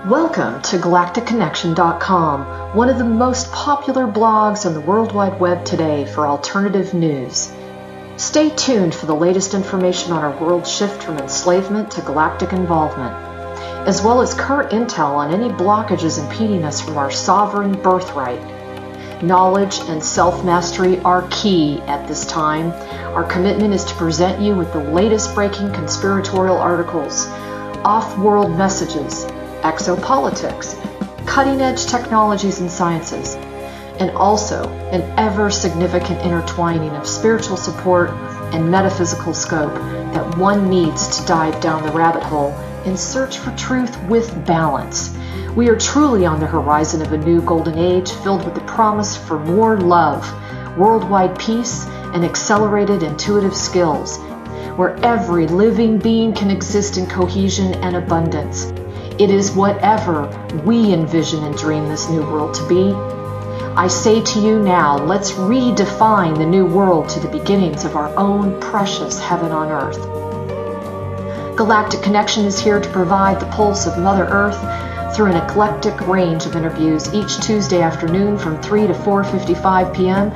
Welcome to GalacticConnection.com, one of the most popular blogs on the World Wide Web today for alternative news. Stay tuned for the latest information on our world shift from enslavement to galactic involvement, as well as current intel on any blockages impeding us from our sovereign birthright. Knowledge and self-mastery are key at this time. Our commitment is to present you with the latest breaking conspiratorial articles, off-world messages, exopolitics, cutting-edge technologies and sciences, and also an ever-significant intertwining of spiritual support and metaphysical scope that one needs to dive down the rabbit hole in search for truth with balance. We are truly on the horizon of a new golden age filled with the promise for more love, worldwide peace, and accelerated intuitive skills, where every living being can exist in cohesion and abundance. It is whatever we envision and dream this new world to be. I say to you now, let's redefine the new world to the beginnings of our own precious heaven on earth. Galactic Connection is here to provide the pulse of Mother Earth through an eclectic range of interviews each Tuesday afternoon from 3 to 4:55 p.m.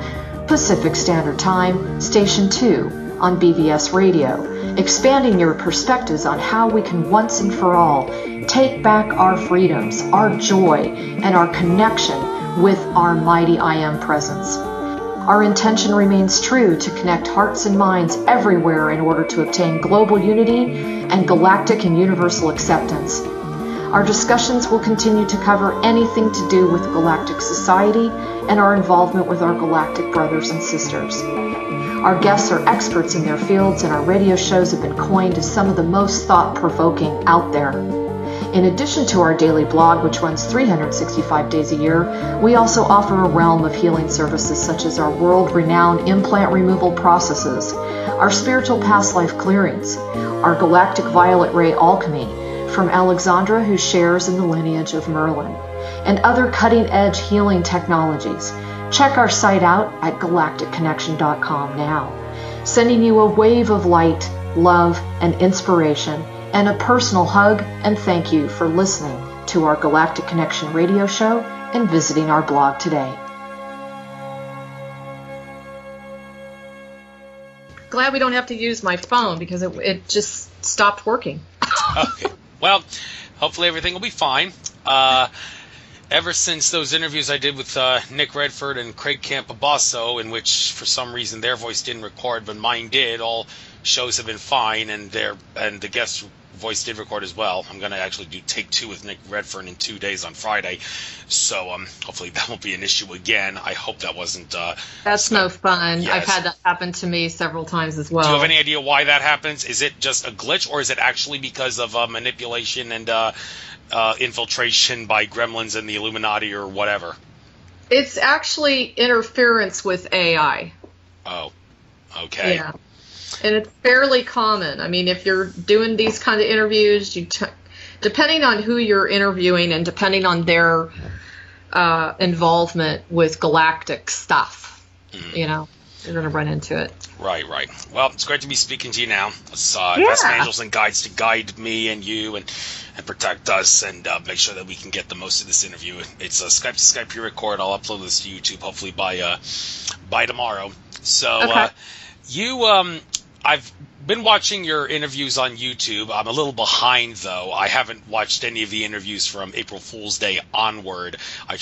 Pacific Standard Time, Station 2 on BBS Radio, expanding your perspectives on how we can once and for all take back our freedoms, our joy, and our connection with our mighty I Am presence. Our intention remains true to connect hearts and minds everywhere in order to obtain global unity and galactic and universal acceptance. Our discussions will continue to cover anything to do with galactic society and our involvement with our galactic brothers and sisters. Our guests are experts in their fields, and our radio shows have been coined as some of the most thought-provoking out there. In addition to our daily blog, which runs 365 days a year, we also offer a realm of healing services such as our world-renowned implant removal processes, our spiritual past life clearings, our galactic violet ray alchemy from Alexandra, who shares in the lineage of Merlin, and other cutting-edge healing technologies. Check our site out at GalacticConnection.com now, sending you a wave of light, love, and inspiration, and a personal hug and thank you for listening to our Galactic Connection radio show and visiting our blog today. Glad we don't have to use my phone because it just stopped working. Okay. Well, hopefully everything will be fine. Ever since those interviews I did with Nick Redford and Craig Campobasso, in which for some reason their voice didn't record but mine did, all shows have been fine, and the guest voice did record as well. I'm going to actually do take 2 with Nick Redfern in 2 days on Friday, so hopefully that won't be an issue again. I hope that wasn't... That's no fun. Yes. I've had that happen to me several times as well. Do you have any idea why that happens? Is it just a glitch, or is it actually because of manipulation and infiltration by gremlins and the Illuminati or whatever? It's actually interference with AI. Oh, okay. Yeah. And it's fairly common. I mean, if you're doing these kind of interviews, depending on who you're interviewing and depending on their involvement with galactic stuff, you're going to run into it. Right. Well, it's great to be speaking to you now. Let's ask angels and guides to guide me and you and protect us and make sure that we can get the most of this interview. It's a Skype to Skype pre-record. I'll upload this to YouTube hopefully by tomorrow. So okay. I've been watching your interviews on YouTube. I'm a little behind, though. I haven't watched any of the interviews from April Fool's Day onward. I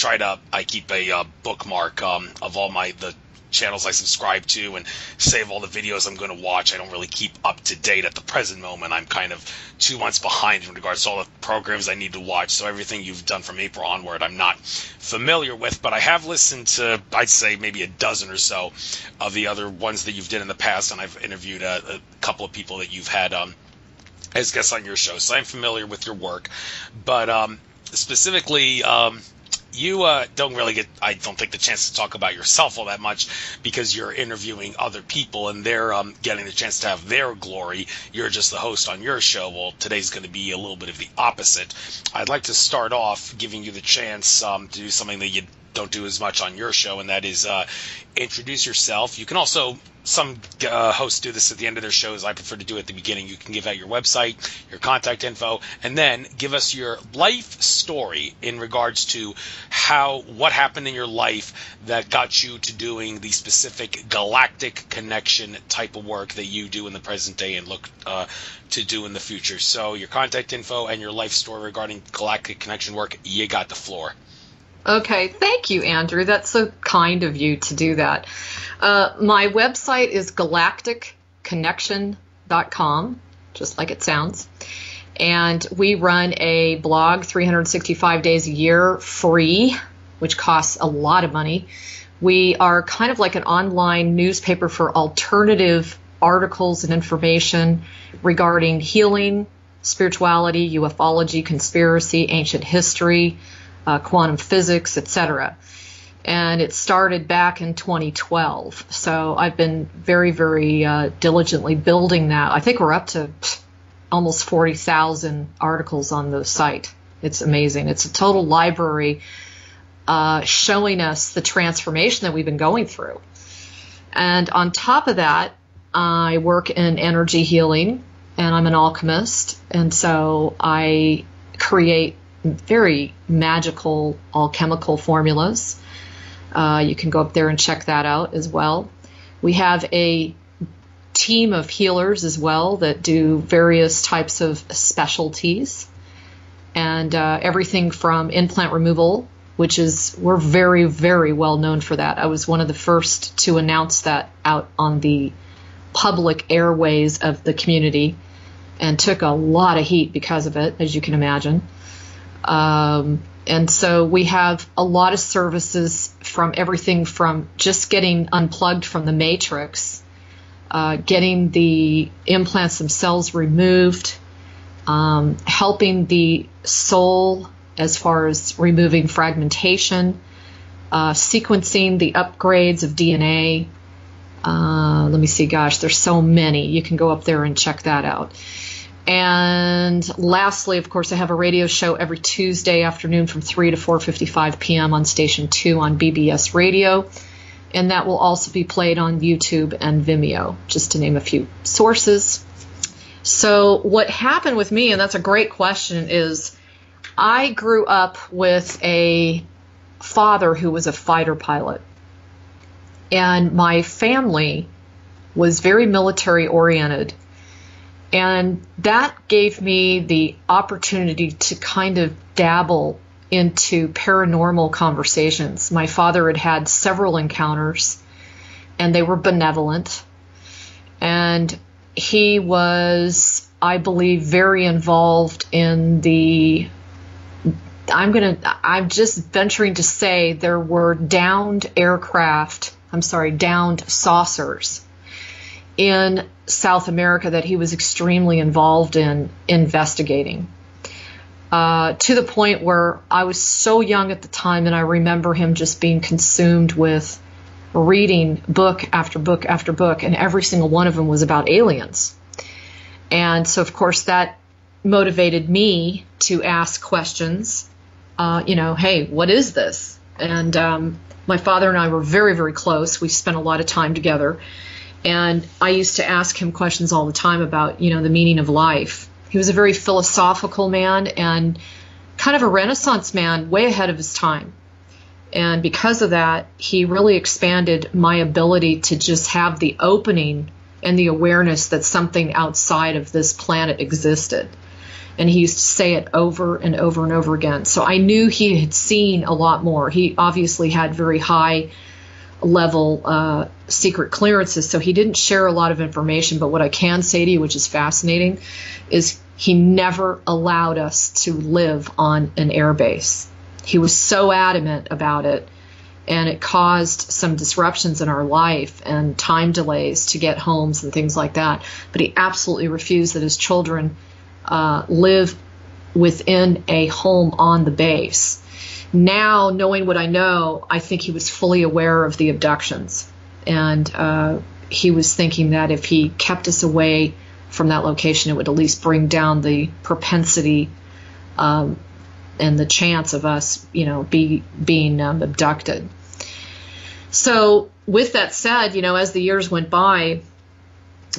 keep a bookmark of all the channels I subscribe to and save all the videos I'm going to watch. I don't really keep up to date at the present moment. I'm kind of 2 months behind in regards to all the programs I need to watch, so everything you've done from April onward I'm not familiar with, but I have listened to, I'd say, maybe a dozen or so of the other ones that you've done in the past, and I've interviewed a couple of people that you've had as guests on your show, so I'm familiar with your work. But specifically, you don't really get, I don't think, the chance to talk about yourself all that much because you're interviewing other people and they're getting the chance to have their glory. You're just the host on your show. Well, today's going to be a little bit of the opposite. I'd like to start off giving you the chance to do something that you don't do as much on your show, and that is introduce yourself. You can also, some hosts do this at the end of their shows. I prefer to do it at the beginning. You can give out your website, your contact info, and then give us your life story in regards to what happened in your life that got you to doing the specific Galactic Connection type of work that you do in the present day and look to do in the future. So your contact info and your life story regarding Galactic Connection work, you got the floor. Okay, thank you, Andrew. That's so kind of you to do that. My website is galacticconnection.com, just like it sounds. And we run a blog 365 days a year free, which costs a lot of money. We are kind of like an online newspaper for alternative articles and information regarding healing, spirituality, ufology, conspiracy, ancient history, quantum physics, etc. And it started back in 2012. So I've been very, very diligently building that. I think we're up to almost 40,000 articles on the site. It's amazing. It's a total library showing us the transformation that we've been going through. And on top of that, I work in energy healing, and I'm an alchemist. And so I create very magical alchemical formulas. You can go up there and check that out as well. We have a team of healers as well that do various types of specialties, and everything from implant removal, which is, we're very, very well known for that. I was one of the first to announce that out on the public airways of the community and took a lot of heat because of it, as you can imagine. And so we have a lot of services, from everything from just getting unplugged from the matrix, getting the implants themselves removed, helping the soul as far as removing fragmentation, sequencing the upgrades of DNA. Let me see, gosh, there's so many. You can go up there and check that out. And lastly, of course, I have a radio show every Tuesday afternoon from 3 to 4:55 p.m. on Station 2 on BBS Radio. And that will also be played on YouTube and Vimeo, just to name a few sources. So what happened with me, and that's a great question, is I grew up with a father who was a fighter pilot. And my family was very military oriented. And that gave me the opportunity to kind of dabble into paranormal conversations. My father had had several encounters, and they were benevolent. And he was, I believe, very involved in the, I'm just venturing to say there were downed saucers in South America that he was extremely involved in investigating, to the point where I was so young at the time, and I remember him just being consumed with reading book after book after book, and every single one of them was about aliens. And so, of course, that motivated me to ask questions, hey, what is this? And my father and I were very, very close. We spent a lot of time together. And I used to ask him questions all the time about, the meaning of life. He was a very philosophical man and kind of a Renaissance man, way ahead of his time. And because of that, he really expanded my ability to just have the opening and the awareness that something outside of this planet existed. And he used to say it over and over and over again. So I knew he had seen a lot more. He obviously had very high level secret clearances, so he didn't share a lot of information. But what I can say to you, which is fascinating, is he never allowed us to live on an airbase. He was so adamant about it, and it caused some disruptions in our life and time delays to get homes and things like that. But he absolutely refused that his children live within a home on the base. Now, knowing what I know, I think he was fully aware of the abductions. And he was thinking that if he kept us away from that location, it would at least bring down the propensity the chance of us, being abducted. So with that said, as the years went by,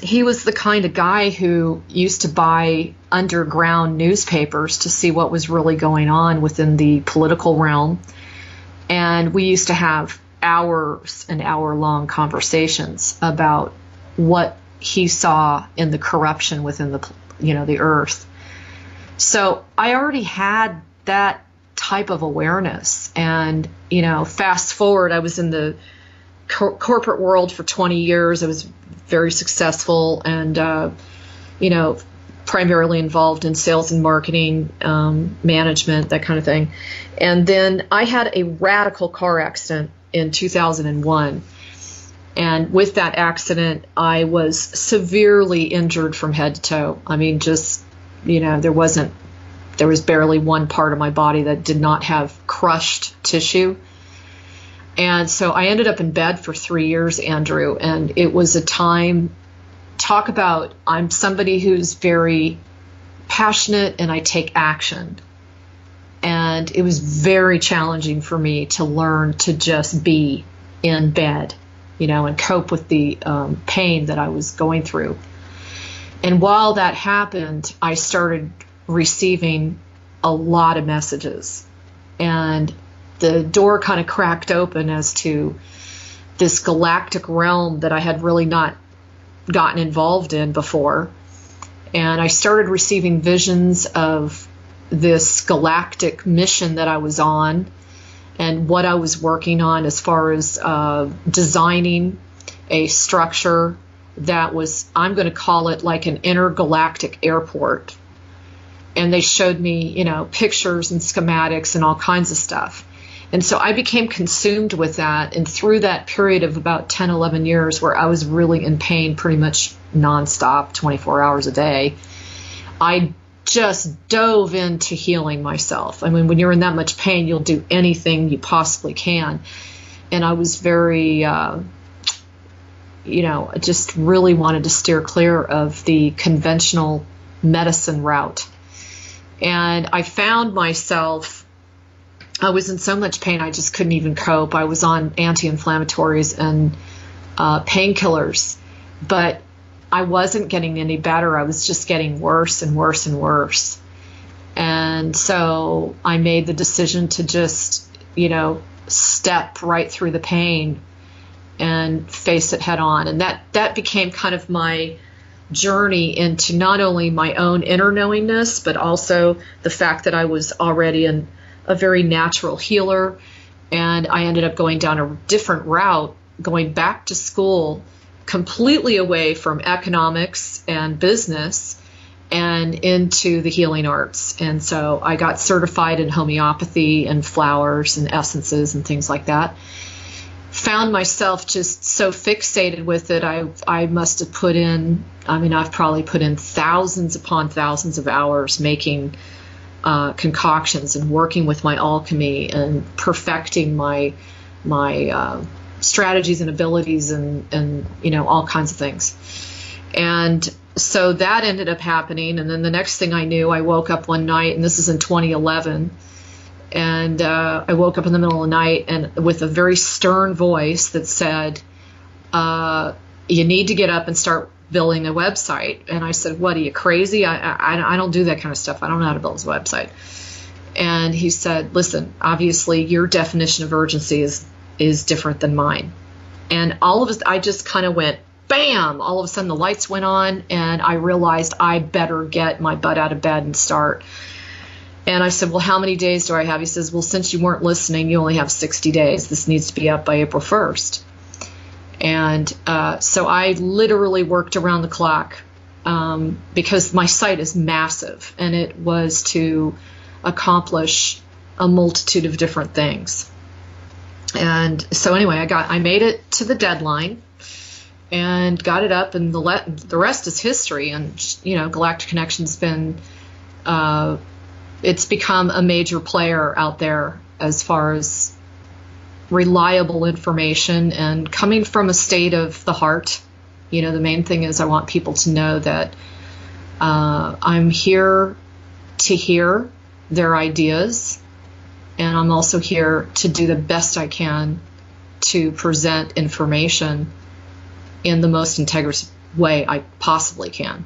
he was the kind of guy who used to buy underground newspapers to see what was really going on within the political realm. And we used to have hours and hour-long conversations about what he saw in the corruption within the earth. So I already had that type of awareness. And, fast forward, I was in the corporate world for 20 years. I was very successful and, primarily involved in sales and marketing, management, that kind of thing. And then I had a radical car accident in 2001. And with that accident, I was severely injured from head to toe. I mean, just, there was barely one part of my body that did not have crushed tissue. And so I ended up in bed for 3 years, Andrew, and it was a time, talk about, I'm somebody who's very passionate and I take action. And it was very challenging for me to learn to just be in bed, and cope with the pain that I was going through. And while that happened, I started receiving a lot of messages. And the door kind of cracked open as to this galactic realm that I had really not gotten involved in before. And I started receiving visions of this galactic mission that I was on and what I was working on as far as designing a structure that was, I'm going to call it like an intergalactic airport. And they showed me, pictures and schematics and all kinds of stuff. And so I became consumed with that. And through that period of about 10, 11 years where I was really in pain pretty much nonstop, 24 hours a day, I just dove into healing myself. I mean, when you're in that much pain, you'll do anything you possibly can. And I was very, I just really wanted to steer clear of the conventional medicine route. And I found myself, I was in so much pain, I just couldn't even cope. I was on anti-inflammatories and painkillers, but I wasn't getting any better. I was just getting worse and worse and worse. And so I made the decision to just, step right through the pain and face it head on. And that became kind of my journey into not only my own inner knowingness, but also the fact that I was already a very natural healer. And I ended up going down a different route, going back to school, completely away from economics and business and into the healing arts. And so I got certified in homeopathy and flowers and essences and things like that. Found myself just so fixated with it. I must have put in, I've probably put in thousands upon thousands of hours making concoctions and working with my alchemy and perfecting my strategies and abilities and all kinds of things. And so that ended up happening. And then the next thing I knew, I woke up one night, and this is in 2011, and I woke up in the middle of the night and with a very stern voice that said, you need to get up and start building a website. And I said, what, are you crazy? I don't do that kind of stuff. I don't know how to build a website. And he said, listen, obviously your definition of urgency is different than mine. And all of us, I just kind of went, bam, all of a sudden the lights went on and I realized I better get my butt out of bed and start. And I said, well, how many days do I have? He says, well, since you weren't listening, you only have 60 days. This needs to be up by April 1st. And so I literally worked around the clock because my site is massive, and it was to accomplish a multitude of different things. And so anyway, I made it to the deadline and got it up, and the rest is history. And Galactic Connection's been it's become a major player out there as far as reliable information and coming from a state of the heart. The main thing is I want people to know that I'm here to hear their ideas, and I'm also here to do the best I can to present information in the most integrous way I possibly can.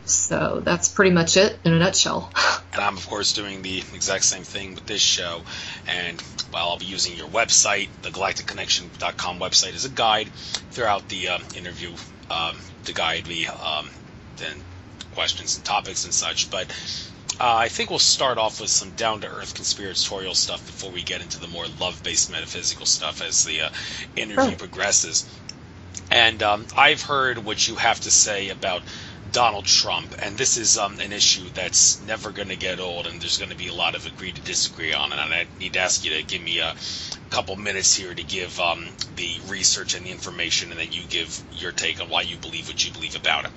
So that's pretty much it in a nutshell. And I'm, of course, doing the exact same thing with this show. And while I'll be using your website, the galacticconnection.com website, as a guide throughout the interview to guide me in questions and topics and such. But I think we'll start off with some down-to-earth conspiratorial stuff before we get into the more love-based metaphysical stuff as the interview progresses. And I've heard what you have to say about Donald Trump, and this is an issue that's never going to get old, and there's going to be a lot of agree to disagree on it. And I need to ask you to give me a couple minutes here to give the research and the information, and then you give your take on why you believe what you believe about it.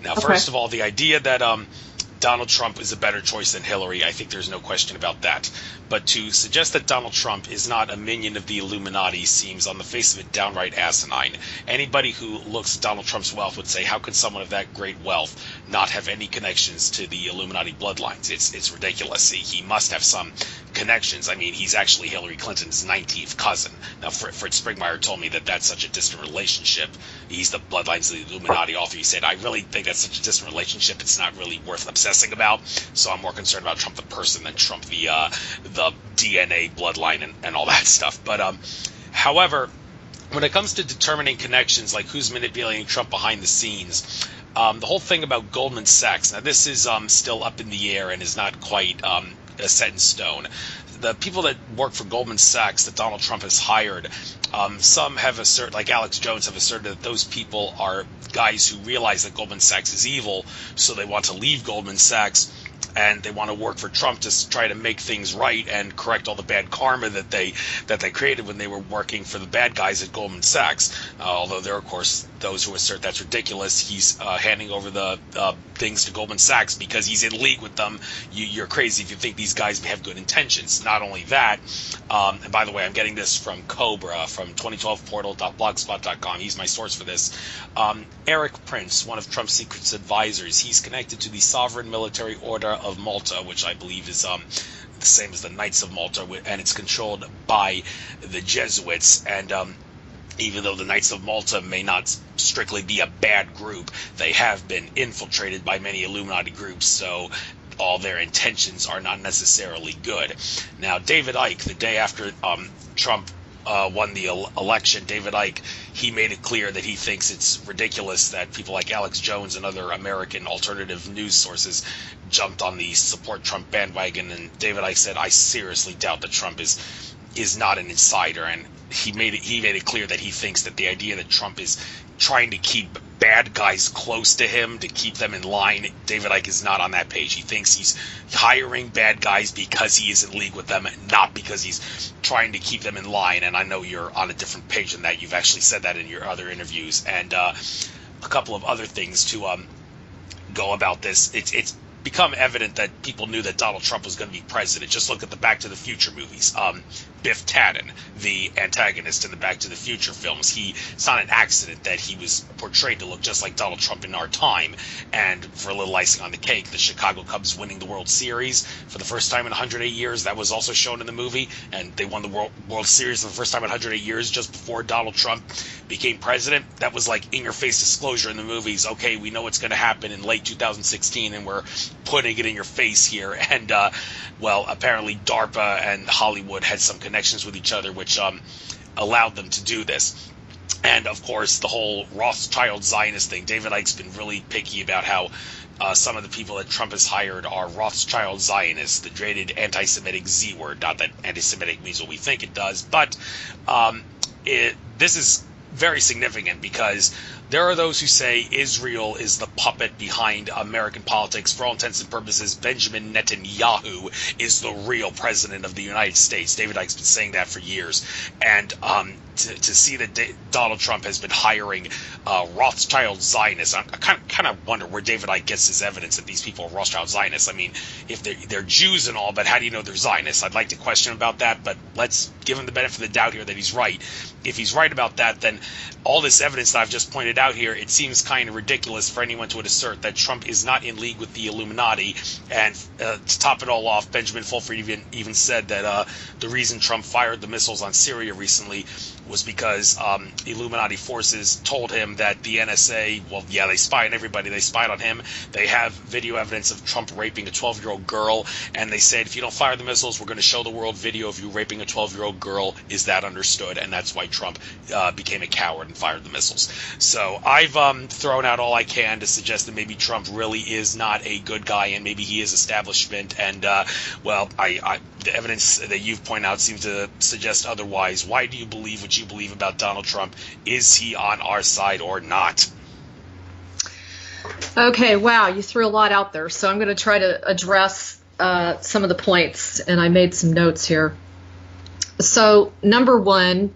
Now, first of all, the idea that Donald Trump is a better choice than Hillary, I think there's no question about that. But to suggest that Donald Trump is not a minion of the Illuminati seems, on the face of it, downright asinine. Anybody who looks at Donald Trump's wealth would say, how could someone of that great wealth not have any connections to the Illuminati bloodlines? It's ridiculous. He must have some connections. I mean, he's actually Hillary Clinton's 19th cousin. Now, Fritz Springmeier told me that that's such a distant relationship. He's the bloodlines of the Illuminati author. He said, I really think that's such a distant relationship, it's not really worth obsessing about. So I'm more concerned about Trump the person than Trump the DNA bloodline and all that stuff. But however, when it comes to determining connections, like who's manipulating Trump behind the scenes, the whole thing about Goldman Sachs, now this is still up in the air and is not quite set in stone. The people that work for Goldman Sachs that Donald Trump has hired, some have asserted, like Alex Jones, have asserted that those people are guys who realize that Goldman Sachs is evil, so they want to leave Goldman Sachs and they want to work for Trump to try to make things right and correct all the bad karma that they created when they were working for the bad guys at Goldman Sachs. Although there are, of course, those who assert that's ridiculous. He's handing over the things to Goldman Sachs because he's in league with them. You're crazy if you think these guys have good intentions. Not only that, and by the way, I'm getting this from Cobra, from 2012portal.blogspot.com. He's my source for this. Eric Prince, one of Trump's secret advisors, he's connected to the Sovereign Military Order of Malta, which I believe is the same as the Knights of Malta, and it's controlled by the Jesuits. And even though the Knights of Malta may not strictly be a bad group, they have been infiltrated by many Illuminati groups, so all their intentions are not necessarily good. Now, David Icke, the day after Trump won the election, David Icke, he made it clear that he thinks it's ridiculous that people like Alex Jones and other American alternative news sources jumped on the support Trump bandwagon. And David Icke said, I seriously doubt that Trump is not an insider. And he made it clear that he thinks that the idea that Trump is trying to keep bad guys close to him to keep them in line, David Icke is not on that page. He thinks he's hiring bad guys because he is in league with them, not because he's trying to keep them in line. And I know you're on a different page than that. You've actually said that in your other interviews. And a couple of other things to go about this. It's become evident that people knew that Donald Trump was going to be president. Just look at the Back to the Future movies. Biff Tannen, the antagonist in the Back to the Future films, it's not an accident that he was portrayed to look just like Donald Trump in our time. And for a little icing on the cake, the Chicago Cubs winning the World Series for the first time in 108 years, that was also shown in the movie. And they won the World Series for the first time in 108 years just before Donald Trump became president. That was like in-your-face disclosure in the movies. Okay, we know what's going to happen in late 2016, and we're putting it in your face here. And, well, apparently DARPA and Hollywood had some connections with each other, which allowed them to do this. And, of course, the whole Rothschild Zionist thing. David Icke's been really picky about how some of the people that Trump has hired are Rothschild Zionists, the dreaded anti-Semitic Z word. Not that anti-Semitic means what we think it does, but this is very significant because there are those who say Israel is the puppet behind American politics. For all intents and purposes, Benjamin Netanyahu is the real president of the United States. David Icke's been saying that for years. And to see that Donald Trump has been hiring Rothschild Zionists. I kind of wonder where David Icke gets his evidence that these people are Rothschild Zionists. I mean, if they're Jews and all, but how do you know they're Zionists? I'd like to question about that, but let's give him the benefit of the doubt here that he's right. If he's right about that, then all this evidence that I've just pointed out here, it seems kind of ridiculous for anyone to assert that Trump is not in league with the Illuminati. And to top it all off, Benjamin Fulford even said that the reason Trump fired the missiles on Syria recently was because Illuminati forces told him that the NSA, well, yeah, they spy on everybody. They spied on him. They have video evidence of Trump raping a 12-year-old girl, and they said, if you don't fire the missiles, we're going to show the world video of you raping a 12-year-old girl. Is that understood? And that's why Trump became a coward and fired the missiles. So I've thrown out all I can to suggest that maybe Trump really is not a good guy, and maybe he is establishment. And, well, the evidence that you've pointed out seems to suggest otherwise. Why do you believe what you believe about Donald Trump? Is he on our side or not? Okay, wow, you threw a lot out there, so I'm going to try to address some of the points, and I made some notes here. So, number one,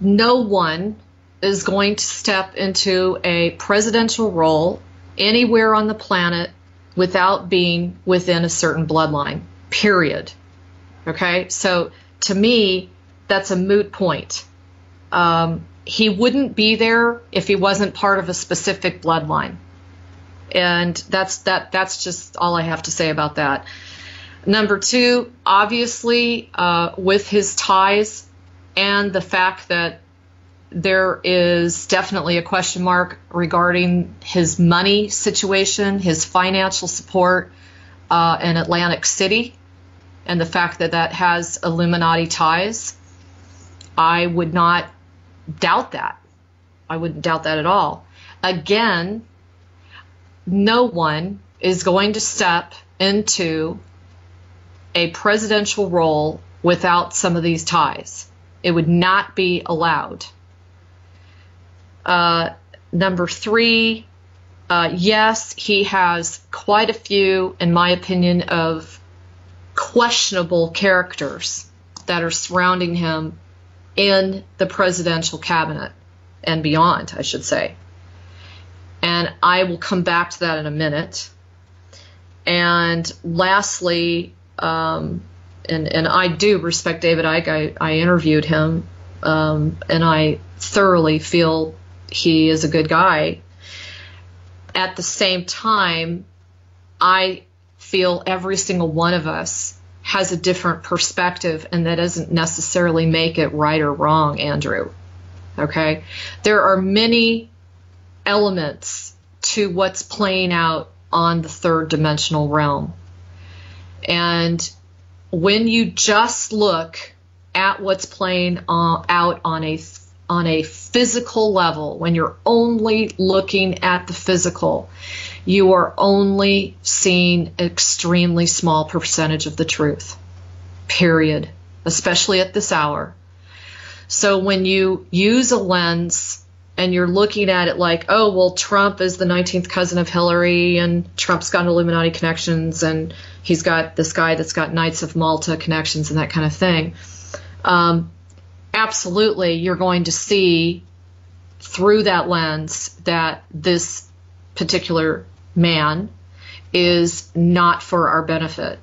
no one is going to step into a presidential role anywhere on the planet without being within a certain bloodline, period. Okay, so to me, that's a moot point. He wouldn't be there if he wasn't part of a specific bloodline. And that's just all I have to say about that. Number two, obviously, with his ties and the fact that there is definitely a question mark regarding his money situation, his financial support in Atlantic City, and the fact that that has Illuminati ties, I would not doubt that. I wouldn't doubt that at all. Again, no one is going to step into a presidential role without some of these ties. It would not be allowed. Number three, yes, he has quite a few, in my opinion, of questionable characters that are surrounding him in the presidential cabinet and beyond, I should say. And I will come back to that in a minute. And lastly, and I do respect David Icke. I interviewed him, and I thoroughly feel he is a good guy. At the same time, I feel every single one of us has a different perspective, and that doesn't necessarily make it right or wrong, Andrew. Okay? There are many elements to what's playing out on the third dimensional realm. And when you just look at what's playing out on a physical level, when you're only looking at the physical, you are only seeing an extremely small percentage of the truth, period, especially at this hour. So when you use a lens and you're looking at it like, oh, well, Trump is the 19th cousin of Hillary, and Trump's got Illuminati connections, and he's got this guy that's got Knights of Malta connections and that kind of thing. Absolutely, you're going to see through that lens that this particular man is not for our benefit.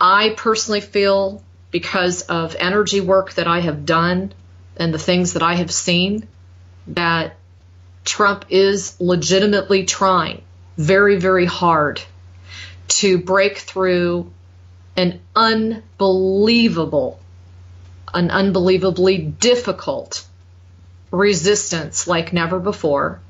I personally feel, because of energy work that I have done and the things that I have seen, that Trump is legitimately trying very, very hard to break through an unbelievably difficult resistance like never before,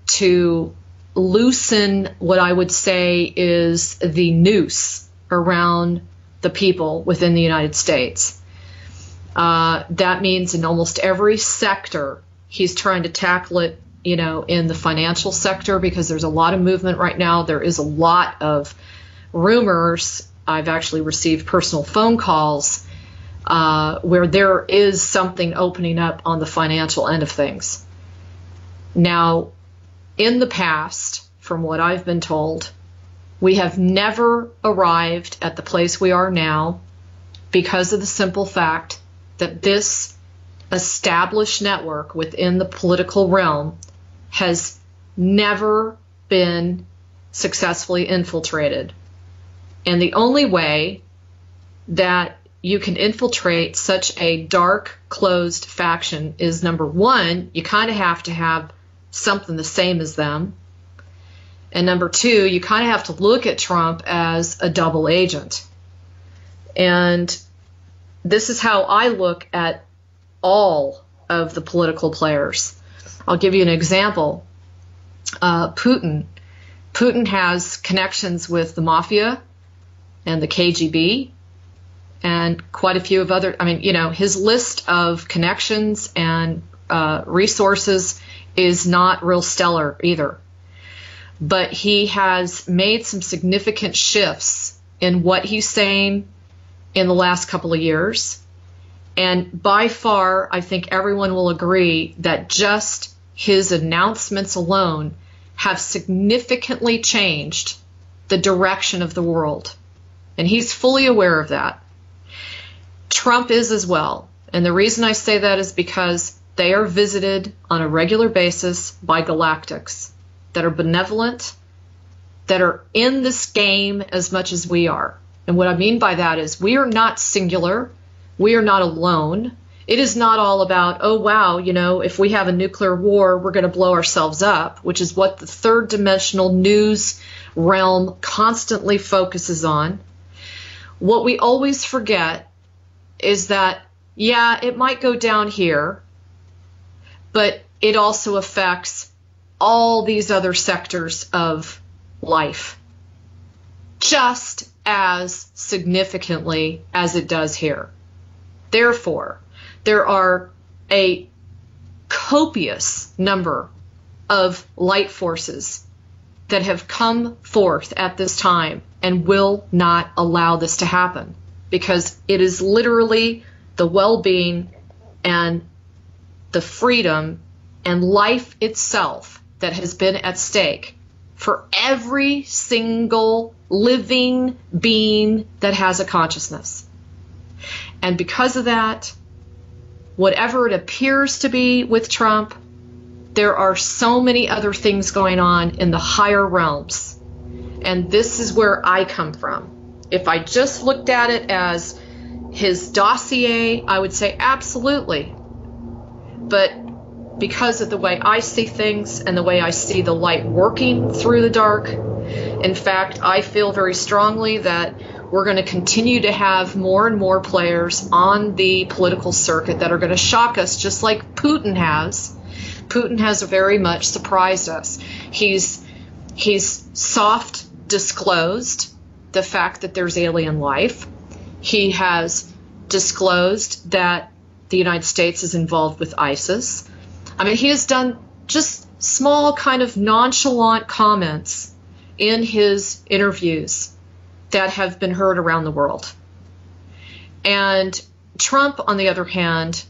to loosen what I would say is the noose around the people within the United States. That means in almost every sector, he's trying to tackle it, in the financial sector, because there's a lot of movement right now. There is a lot of rumors. I've actually received personal phone calls where there is something opening up on the financial end of things. Now, in the past, from what I've been told, we have never arrived at the place we are now because of the simple fact that this established network within the political realm has never been successfully infiltrated. And the only way that you can infiltrate such a dark, closed faction is, number one, you kind of have to have something the same as them. And number two, you kind of have to look at Trump as a double agent. And this is how I look at all of the political players. I'll give you an example. Putin. Putin has connections with the mafia and the KGB and quite a few of other, his list of connections and resources is not real stellar either. But he has made some significant shifts in what he's saying in the last couple of years. And by far, I think everyone will agree that just his announcements alone have significantly changed the direction of the world. And he's fully aware of that. Trump is as well. And the reason I say that is because they are visited on a regular basis by galactics that are benevolent, that are in this game as much as we are. And what I mean by that is we are not singular. We are not alone. It is not all about, oh, wow, if we have a nuclear war, we're going to blow ourselves up, which is what the third dimensional news realm constantly focuses on. What we always forget is that, yeah, it might go down here, but it also affects all these other sectors of life just as significantly as it does here. Therefore, there are a copious number of light forces that have come forth at this time and will not allow this to happen, because it is literally the well-being and the freedom and life itself that has been at stake for every single living being that has a consciousness. And because of that, whatever it appears to be with Trump, there are so many other things going on in the higher realms. And this is where I come from. If I just looked at it as his dossier, I would say absolutely. But because of the way I see things and the way I see the light working through the dark, in fact, I feel very strongly that we're going to continue to have more and more players on the political circuit that are going to shock us, just like Putin has. Putin has very much surprised us. He's soft disclosed the fact that there's alien life. He has disclosed that the United States is involved with ISIS. He has done just small kind of nonchalant comments in his interviews that have been heard around the world. And Trump, on the other hand,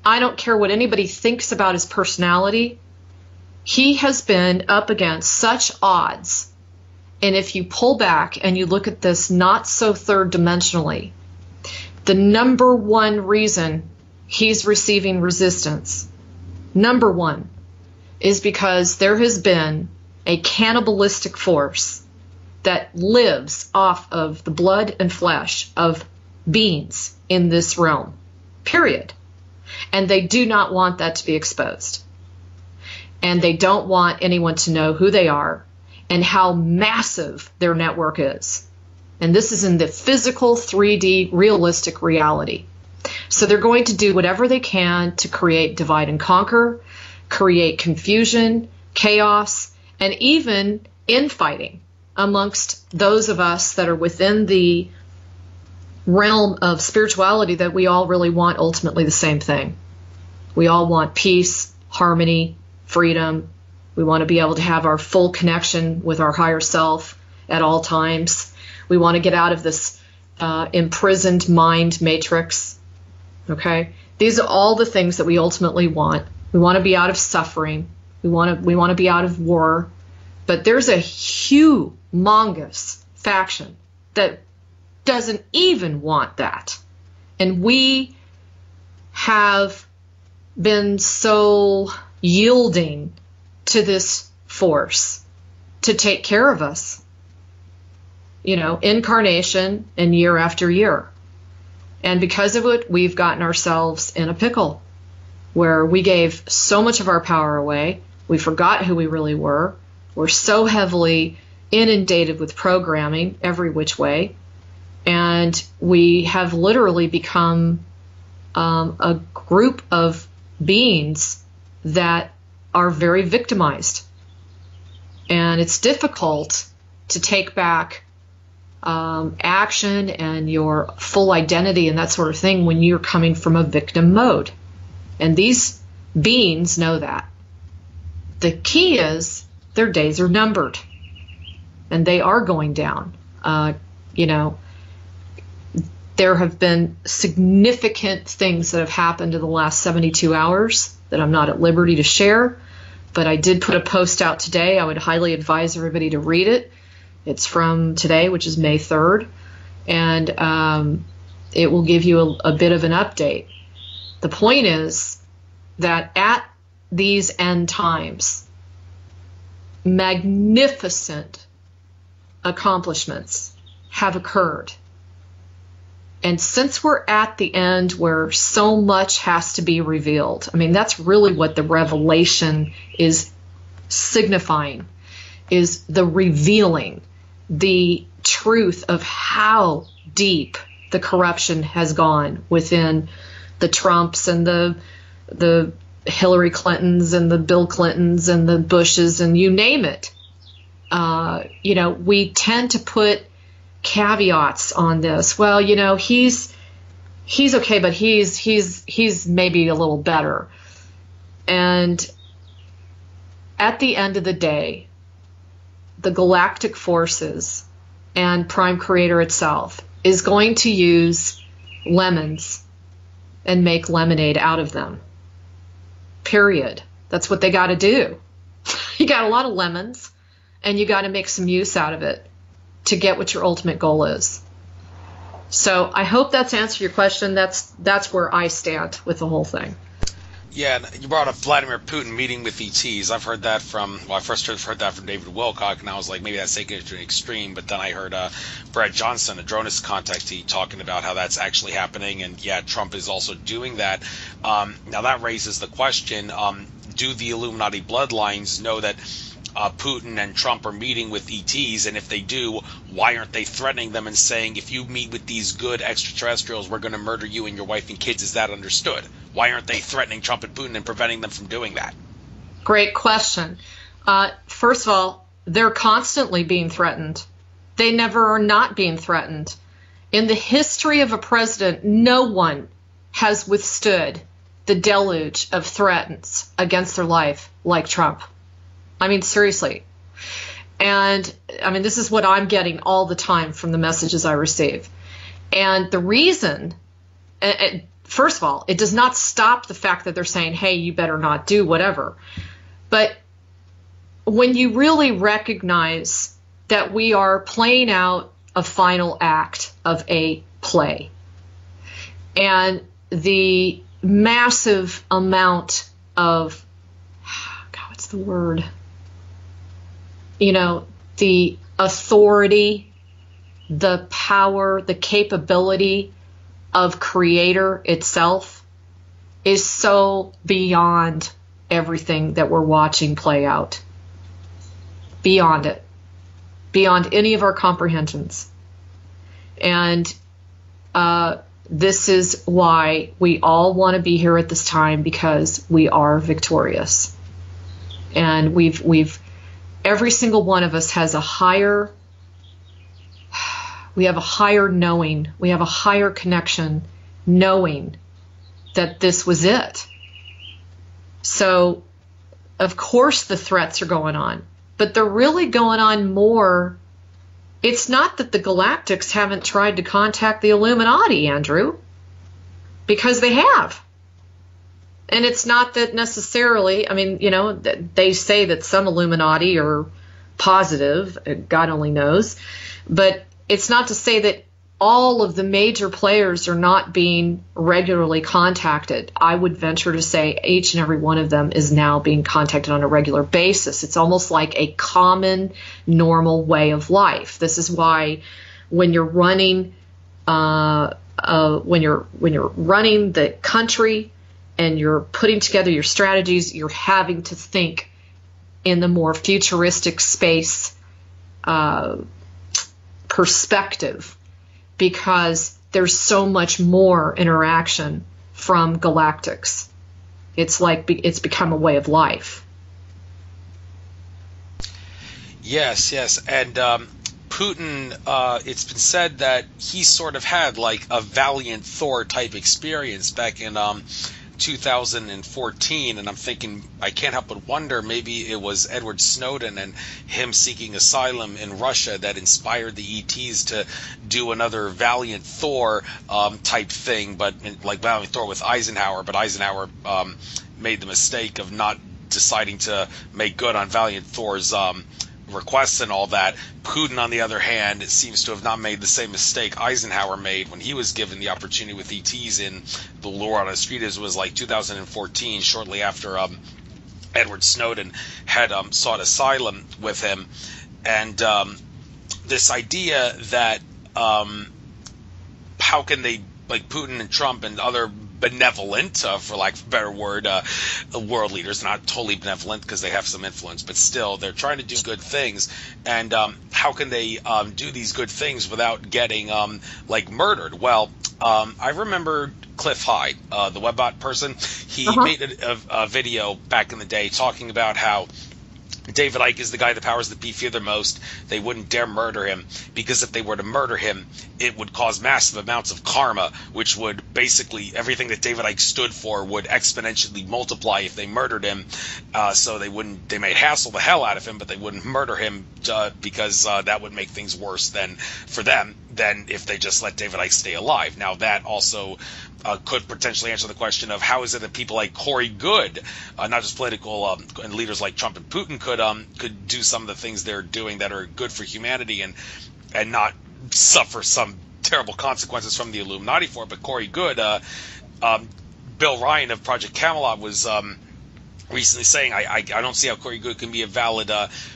I don't care what anybody thinks about his personality, he has been up against such odds. And if you pull back and you look at this not so third dimensionally, the number one reason he's receiving resistance, number one, is because there has been a cannibalistic force that lives off of the blood and flesh of beings in this realm, period. And they do not want that to be exposed. And they don't want anyone to know who they are and how massive their network is. And this is in the physical, 3D, realistic reality. So they're going to do whatever they can to create divide and conquer, create confusion, chaos, and even infighting amongst those of us that are within the realm of spirituality that we all really want ultimately the same thing. We all want peace, harmony, freedom. We want to be able to have our full connection with our higher self at all times. We want to get out of this imprisoned mind matrix. Okay? These are all the things that we ultimately want. We want to be out of suffering. We want to be out of war. But there's a humongous faction that doesn't even want that. And we have been so yielding to this force to take care of us, you know, incarnation and year after year. And because of it, we've gotten ourselves in a pickle where we gave so much of our power away. We forgot who we really were. We're so heavily inundated with programming every which way. And we have literally become a group of beings that are very victimized. And it's difficult to take back action and your full identity and that sort of thing when you're coming from a victim mode. And these beings know that. The key is their days are numbered. And they are going down. You know, there have been significant things that have happened in the last 72 hours that I'm not at liberty to share, but I did put a post out today. I would highly advise everybody to read it. It's from today, which is May 3rd, and it will give you a bit of an update. The point is that at these end times, magnificent accomplishments have occurred. And since we're at the end where so much has to be revealed, I mean, that's really what the revelation is signifying, is the revealing, the truth of how deep the corruption has gone within the Trumps and the Hillary Clintons and the Bill Clintons and the Bushes and you name it. You know, we tend to put caveats on this. Well, you know, he's okay, but he's maybe a little better. And at the end of the day, the galactic forces and Prime Creator itself is going to use lemons and make lemonade out of them. Period. That's what they got to do. You got a lot of lemons, and you got to make some use out of it to get what your ultimate goal is. So I hope that's answered your question. That's where I stand with the whole thing. Yeah, you brought up Vladimir Putin meeting with ETs. I've heard that from, well, I first heard that from David Wilcock, and I was like, maybe that's taking it to an extreme. But then I heard Brad Johnson, a Dronus contactee, talking about how that's actually happening, and yeah, Trump is also doing that. Now that raises the question, do the Illuminati bloodlines know that Putin and Trump are meeting with ETs, and if they do, why aren't they threatening them and saying, if you meet with these good extraterrestrials, we're going to murder you and your wife and kids? Is that understood? Why aren't they threatening Trump and Putin and preventing them from doing that? Great question. First of all, they're constantly being threatened. They never are not being threatened. In the history of a president, no one has withstood the deluge of threats against their life like Trump. I mean, seriously. And, I mean, this is what I'm getting all the time from the messages I receive. And the reason, first of all, it does not stop the fact that they're saying, hey, you better not do whatever. But when you really recognize that we are playing out a final act of a play, and the massive amount of, God, what's the word? You know, the authority, the power, the capability of Creator itself is so beyond everything that we're watching play out. Beyond it. Beyond any of our comprehensions. And this is why we all want to be here at this time, because we are victorious. And every single one of us has a higher, we have a higher knowing, we have a higher connection knowing that this was it. So, of course the threats are going on, but they're really going on more. It's not that the Galactics haven't tried to contact the Illuminati, Andrew, because they have. And it's not that necessarily, I mean, you know, they say that some Illuminati are positive, God only knows, but it's not to say that all of the major players are not being regularly contacted. I would venture to say each and every one of them is now being contacted on a regular basis. It's almost like a common, normal way of life. This is why when you're running, when you're running the country and you're putting together your strategies, you're having to think in the more futuristic space perspective, because there's so much more interaction from galactics. It's like it's become a way of life. Yes, and Putin, it's been said that he sort of had like a Valiant Thor type experience back in 2014, and I'm thinking, I can't help but wonder, maybe it was Edward Snowden and him seeking asylum in Russia that inspired the ETs to do another Valiant Thor type thing, but like Valiant Thor with Eisenhower, but Eisenhower made the mistake of not deciding to make good on Valiant Thor's requests and all that. Putin, on the other hand, seems to have not made the same mistake Eisenhower made when he was given the opportunity with ETs in the War on the Street. It was like 2014, shortly after Edward Snowden had sought asylum with him. And this idea that how can they, like Putin and Trump and other benevolent, for lack of a better word, world leaders, not totally benevolent because they have some influence, but still they're trying to do good things. And how can they do these good things without getting like murdered? Well, I remember Cliff High, the Webbot person. He made a video back in the day talking about how David Icke is the guy the powers that be fear the most. They wouldn't dare murder him because if they were to murder him, it would cause massive amounts of karma, which would basically everything that David Icke stood for would exponentially multiply if they murdered him. So they may hassle the hell out of him, but they wouldn't murder him because that would make things worse than for them than if they just let David Icke stay alive. Now that also could potentially answer the question of how is it that people like Corey Goode, not just political and leaders like Trump and Putin, could do some of the things they're doing that are good for humanity and not suffer some terrible consequences from the Illuminati for it. But Corey Goode, Bill Ryan of Project Camelot was recently saying, I don't see how Corey Goode can be a valid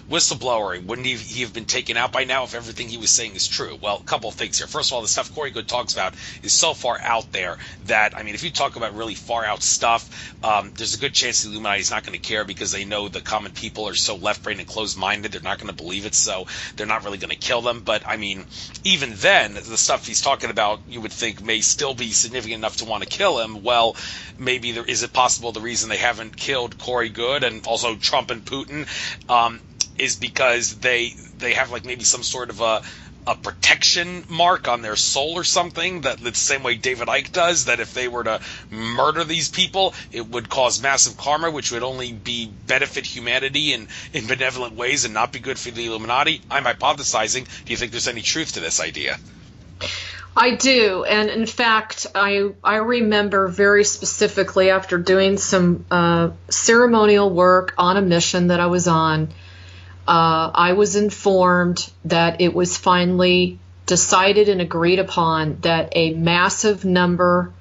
whistleblower. Wouldn't he have been taken out by now if everything he was saying is true? Well, a couple of things here. First of all, the stuff Corey Goode talks about is so far out there that, I mean, if you talk about really far out stuff, there's a good chance the Illuminati is not going to care because they know the common people are so left-brained and closed-minded, they're not going to believe it, so they're not really going to kill them. But, I mean, even then, the stuff he's talking about, you would think may still be significant enough to want to kill him. Well, maybe is it possible the reason they haven't killed Corey Goode and also Trump and Putin is because they have like maybe some sort of a protection mark on their soul or something, that the same way David Icke does, that if they were to murder these people, it would cause massive karma, which would only benefit humanity in benevolent ways and not be good for the Illuminati. I'm hypothesizing. Do you think there's any truth to this idea? I do, and in fact, I remember very specifically after doing some ceremonial work on a mission that I was on, I was informed that it was finally decided and agreed upon that a massive number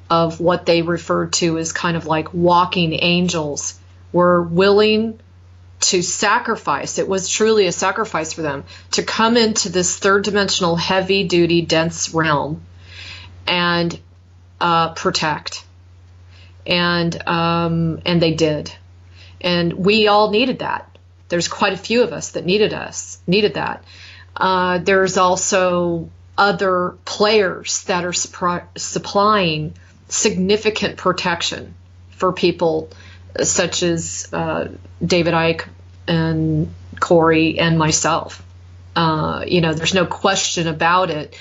of what they referred to as kind of like walking angels were willing to sacrifice. It was truly a sacrifice for them to come into this third dimensional, heavy duty, dense realm and protect. And they did. And we all needed that. There's quite a few of us that needed that. There's also other players that are supplying significant protection for people such as David Icke and Corey and myself. There's no question about it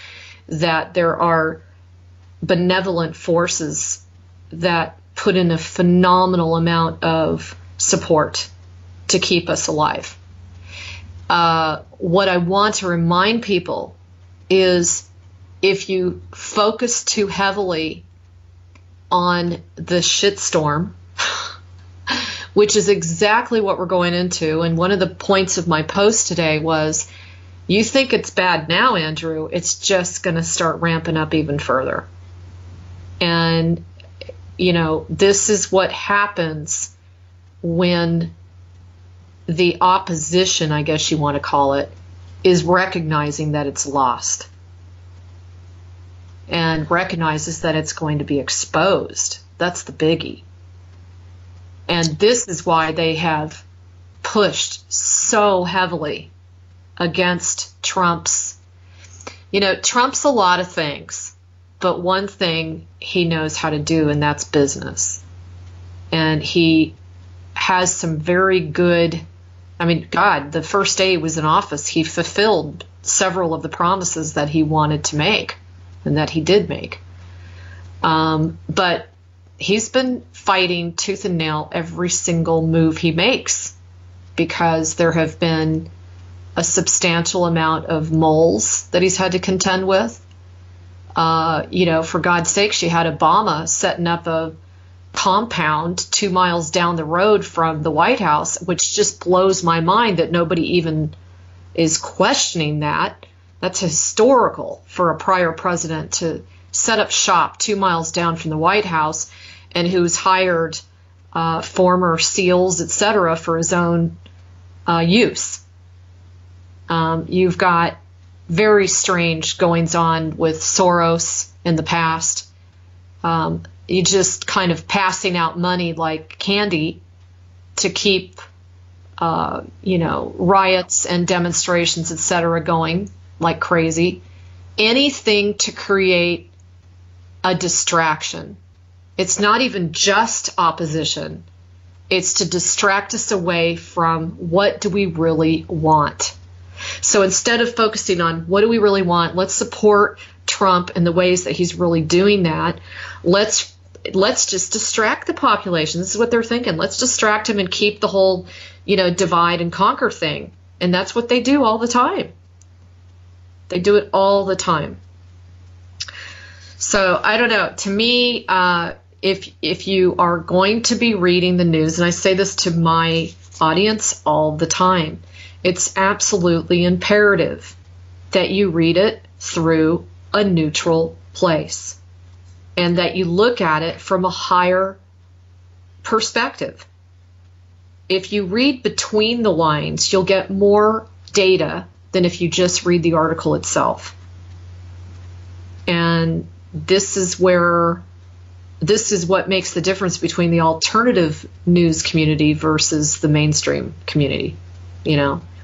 that there are benevolent forces that put in a phenomenal amount of support to keep us alive. What I want to remind people is if you focus too heavily on the shitstorm, which is exactly what we're going into. And one of the points of my post today was You think it's bad now, Andrew. It's just going to start ramping up even further. And, this is what happens when the opposition, I guess you want to call it, is recognizing that it's lost and recognizes that it's going to be exposed. That's the biggie. And this is why they have pushed so heavily against Trump's. Trump's a lot of things, but one thing he knows how to do, and that's business. And he has some very good, the first day he was in office, he fulfilled several of the promises that he wanted to make and that he did make. But he's been fighting tooth and nail every single move he makes because there have been a substantial amount of moles that he's had to contend with. For God's sakes, you had Obama setting up a compound 2 miles down the road from the White House, which just blows my mind that nobody even is questioning that. That's historical for a prior president to set up shop 2 miles down from the White House, and who's hired former SEALs, etc., for his own use. You've got very strange goings on with Soros in the past. You just kind of passing out money like candy to keep, riots and demonstrations, etc., going like crazy. Anything to create a distraction. It's not even just opposition. It's to distract us away from what do we really want. So instead of focusing on what do we really want, let's support Trump in the ways that he's really doing that. Let's just distract the population. This is what they're thinking. Let's distract him and keep the whole, divide and conquer thing. And that's what they do all the time. They do it all the time. So I don't know. To me, if you are going to be reading the news, and I say this to my audience all the time, it's absolutely imperative that you read it through a neutral place and that you look at it from a higher perspective. If you read between the lines, you'll get more data than if you just read the article itself. And this is what makes the difference between the alternative news community versus the mainstream community,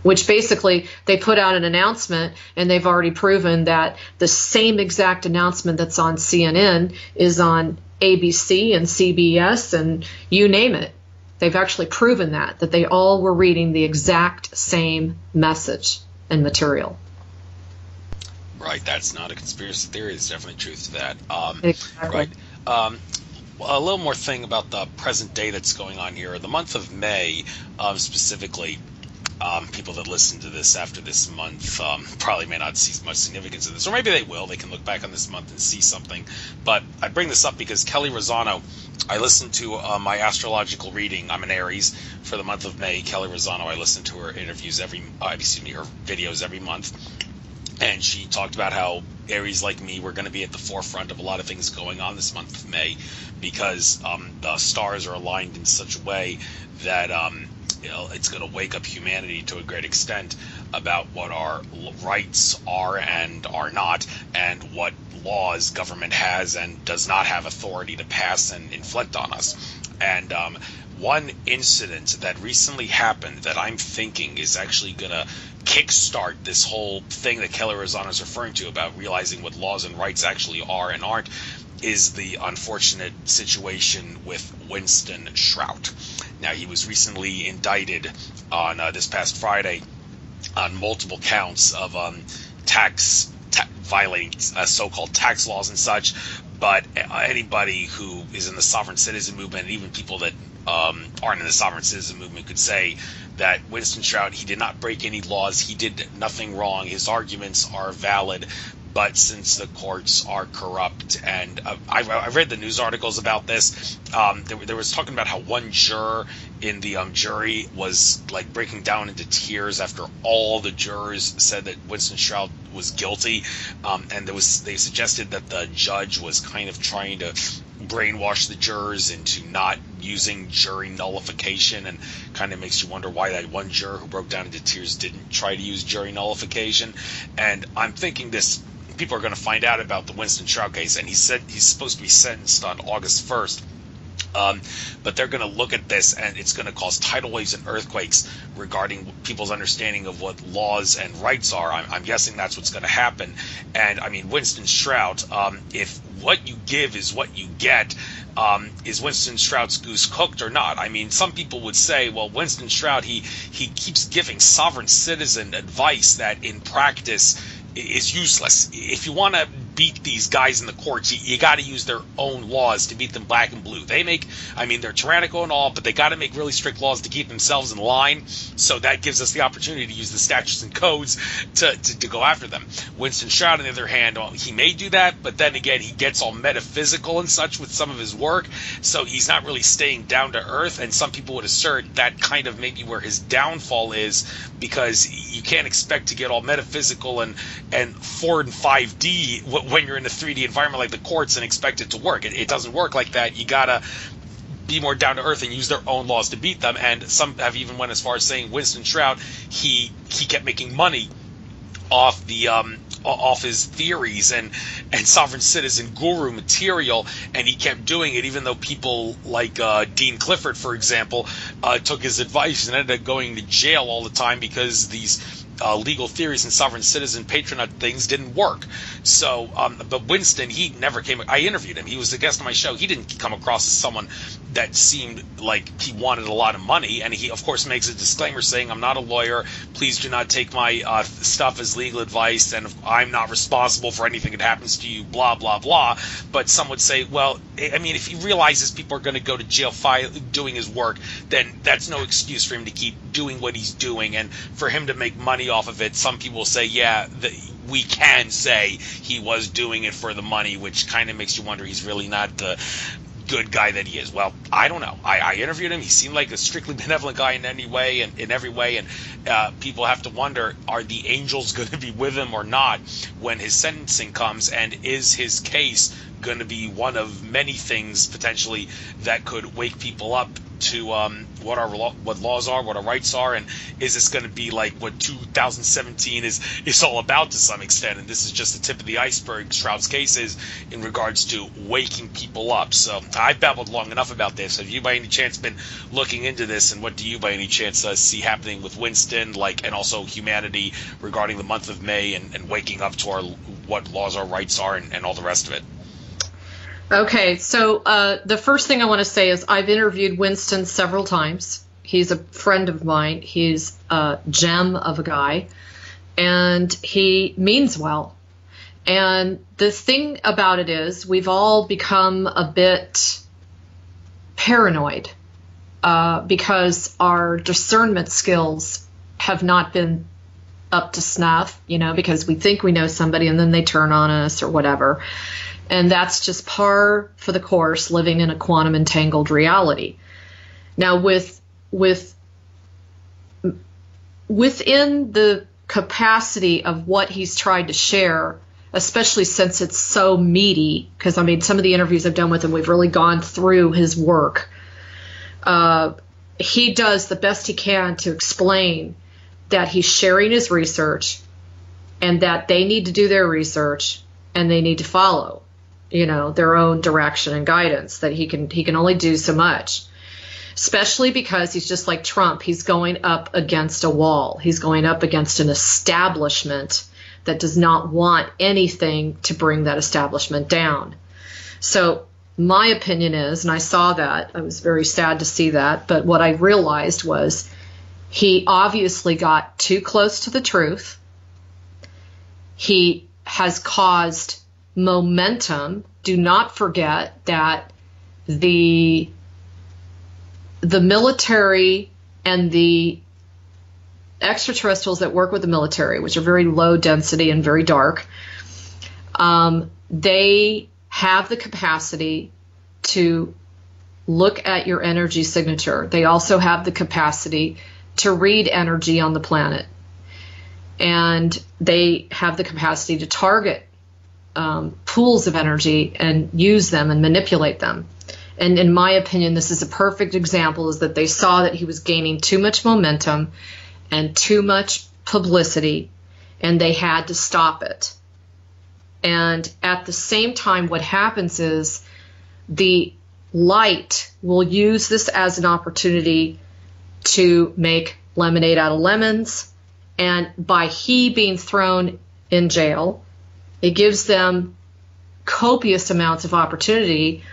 which basically they put out an announcement and they've already proven that the same exact announcement that's on CNN is on ABC and CBS and you name it. They've actually proven that they all were reading the exact same message and material. Right, that's not a conspiracy theory. There's definitely truth to that. Exactly. Right. A little more thing about the present day that's going on here. The month of May, specifically, people that listen to this after this month probably may not see much significance in this, or maybe they will. They can look back on this month and see something. But I bring this up because Kelly Rosano, I listened to my astrological reading. I'm an Aries for the month of May. Kelly Rosano, I listen to her interviews her videos every month. And she talked about how Aries like me, we're going to be at the forefront of a lot of things going on this month of May because the stars are aligned in such a way that it's going to wake up humanity to a great extent about what our rights are and are not, and what laws government has and does not have authority to pass and inflict on us. And one incident that recently happened that I'm thinking is actually going to kickstart this whole thing that Kelly Rosano is referring to about realizing what laws and rights actually are and aren't is the unfortunate situation with Winston Shrout. Now, he was recently indicted on this past Friday on multiple counts of violating so-called tax laws and such. But anybody who is in the sovereign citizen movement, and even people that aren't in the sovereign citizen movement, could say that Winston Shrout, he did not break any laws. He did nothing wrong. His arguments are valid. but since the courts are corrupt, and I read the news articles about this, there was talking about how one juror in the jury was like breaking down into tears after all the jurors said that Winston Shroud was guilty, and they suggested that the judge was kind of trying to brainwash the jurors into not using jury nullification, and kind of makes you wonder why that one juror who broke down into tears didn't try to use jury nullification. And I'm thinking people are going to find out about the Winston Shroud case, and he said he's supposed to be sentenced on August 1st. But they're going to look at this, and it's going to cause tidal waves and earthquakes regarding people's understanding of what laws and rights are. I'm guessing that's what's going to happen. And I mean, Winston Shroud, if what you give is what you get, is Winston Shroud's goose cooked or not? I mean, some people would say, well, Winston Shroud, he keeps giving sovereign citizen advice that in practice is useless. If you want to beat these guys in the courts, you got to use their own laws to beat them black and blue. They're tyrannical and all, but they got to make really strict laws to keep themselves in line. So that gives us the opportunity to use the statutes and codes to go after them. Winston Shroud, on the other hand, he may do that, but then again, he gets all metaphysical and such with some of his work, so he's not really staying down to earth. And some people would assert that kind of maybe where his downfall is, because you can't expect to get all metaphysical and 4 and 5D when you're in a 3D environment like the courts and expect it to work. It doesn't work like that. You gotta be more down to earth and use their own laws to beat them. And some have even went as far as saying Winston Shroud, he kept making money off the off his theories and sovereign citizen guru material, and he kept doing it even though people like Dean Clifford, for example, took his advice and ended up going to jail all the time because these legal theories and sovereign citizen patronage things didn't work. So, but Winston, he never came. I interviewed him. He was a guest on my show. He didn't come across as someone that seemed like he wanted a lot of money. And he, of course, makes a disclaimer saying, "I'm not a lawyer. Please do not take my stuff as legal advice, and I'm not responsible for anything that happens to you." Blah blah blah. But some would say, well, I mean, if he realizes people are going to go to jail doing his work, then that's no excuse for him to keep doing what he's doing, and for him to make money off of it. Some people will say, yeah, we can say he was doing it for the money, which kind of makes you wonder he's really not the good guy that he is. Well, I don't know. I interviewed him. He seemed like a strictly benevolent guy in any way and in every way, and people have to wonder, are the angels going to be with him or not when his sentencing comes, and is his case going to be one of many things potentially that could wake people up to what laws are, what our rights are, and is this going to be like what 2017 is all about to some extent? And this is just the tip of the iceberg, Shroud's case is, in regards to waking people up. So I've babbled long enough about this. Have you by any chance been looking into this, and what do you by any chance see happening with Winston, and also humanity regarding the month of May and waking up to what laws our rights are and all the rest of it? Okay, so the first thing I want to say is I've interviewed Winston several times. He's a friend of mine. He's a gem of a guy, and he means well. And the thing about it is we've all become a bit paranoid because our discernment skills have not been up to snuff, because we think we know somebody and then they turn on us or whatever. And that's just par for the course, living in a quantum entangled reality. Now, within the capacity of what he's tried to share, especially since it's so meaty, because some of the interviews I've done with him, we've really gone through his work. He does the best he can to explain that he's sharing his research and that they need to do their research and they need to follow their own direction and guidance, that he can only do so much, especially because he's just like Trump. He's going up against a wall. He's going up against an establishment that does not want anything to bring that establishment down. So my opinion is, and I saw that, I was very sad to see that, but what I realized was he obviously got too close to the truth. He has caused momentum. Do not forget that the military and the extraterrestrials that work with the military, which are very low density and very dark, They have the capacity to look at your energy signature. They also have the capacity to read energy on the planet. And they have the capacity to target pools of energy and use them and manipulate them. And in my opinion, this is a perfect example, is that they saw that he was gaining too much momentum and too much publicity, and they had to stop it. And at the same time, what happens is the light will use this as an opportunity to make lemonade out of lemons. And by he being thrown in jail, it gives them copious amounts of opportunity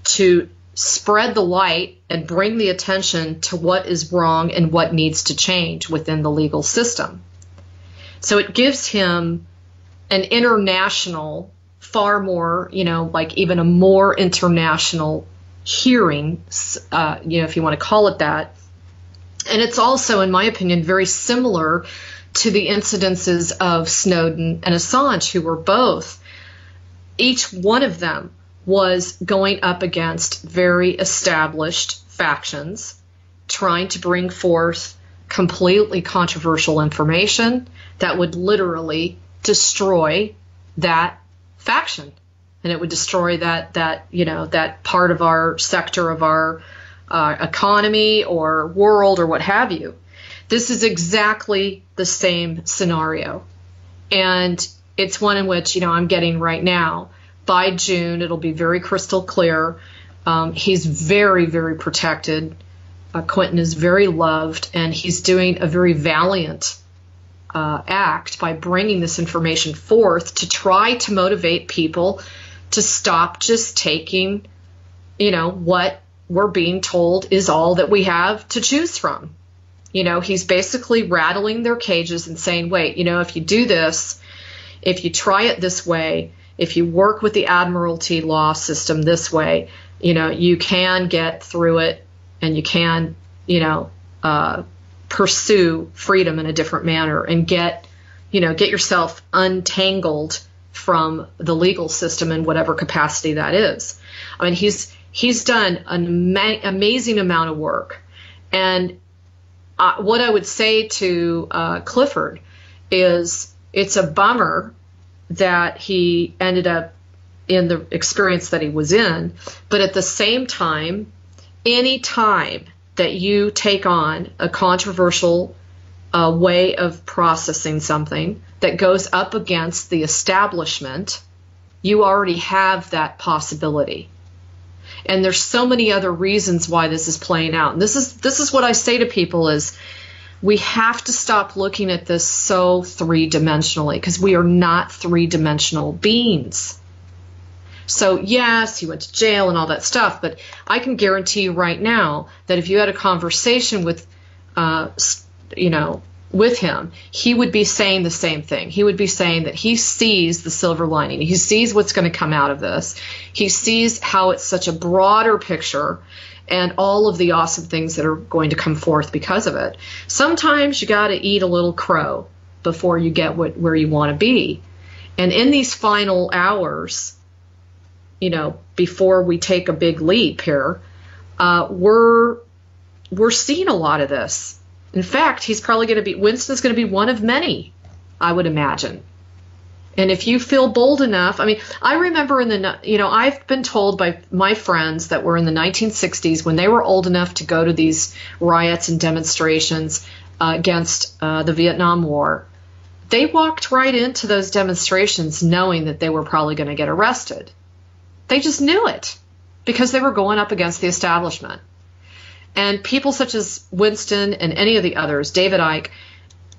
to spread the light and bring the attention to what is wrong and what needs to change within the legal system. So it gives him an international, far more, like even a more international hearing, if you want to call it that. And it's also, in my opinion, very similar to the incidences of Snowden and Assange, who were both, each one of them was going up against very established factions, trying to bring forth completely controversial information that would literally destroy that faction. And it would destroy that part of our sector of our economy or world or what have you. This is exactly the same scenario. And it's one in which, I'm getting right now. By June, it'll be very crystal clear. He's very, very protected. Quentin is very loved, and he's doing a very valiant act by bringing this information forth to try to motivate people to stop just taking, what we're being told is all that we have to choose from. He's basically rattling their cages and saying, wait, if you do this, if you try it this way, if you work with the Admiralty law system this way, you can get through it, and you can, pursue freedom in a different manner and get yourself untangled from the legal system in whatever capacity that is. I mean, he's done an amazing amount of work. And what I would say to Clifford is it's a bummer that he ended up in the experience that he was in, but at the same time, any time that you take on a controversial way of processing something that goes up against the establishment, you already have that possibility. And there's so many other reasons why this is playing out. And this is what I say to people is we have to stop looking at this so three-dimensionally, because we are not three-dimensional beings. So yes, he went to jail and all that stuff, but I can guarantee you right now that if you had a conversation with, with him, he would be saying the same thing. He would be saying that he sees the silver lining. He sees what's going to come out of this. He sees how it's such a broader picture and all of the awesome things that are going to come forth because of it. Sometimes you got to eat a little crow before you get where you want to be. And in these final hours, before we take a big leap here, we're seeing a lot of this. In fact, Winston's going to be one of many, I would imagine. And if you feel bold enough, I remember I've been told by my friends that were in the 1960s, when they were old enough to go to these riots and demonstrations against the Vietnam War, they walked right into those demonstrations knowing that they were probably going to get arrested. They just knew it because they were going up against the establishment. And people such as Winston and any of the others, David Icke,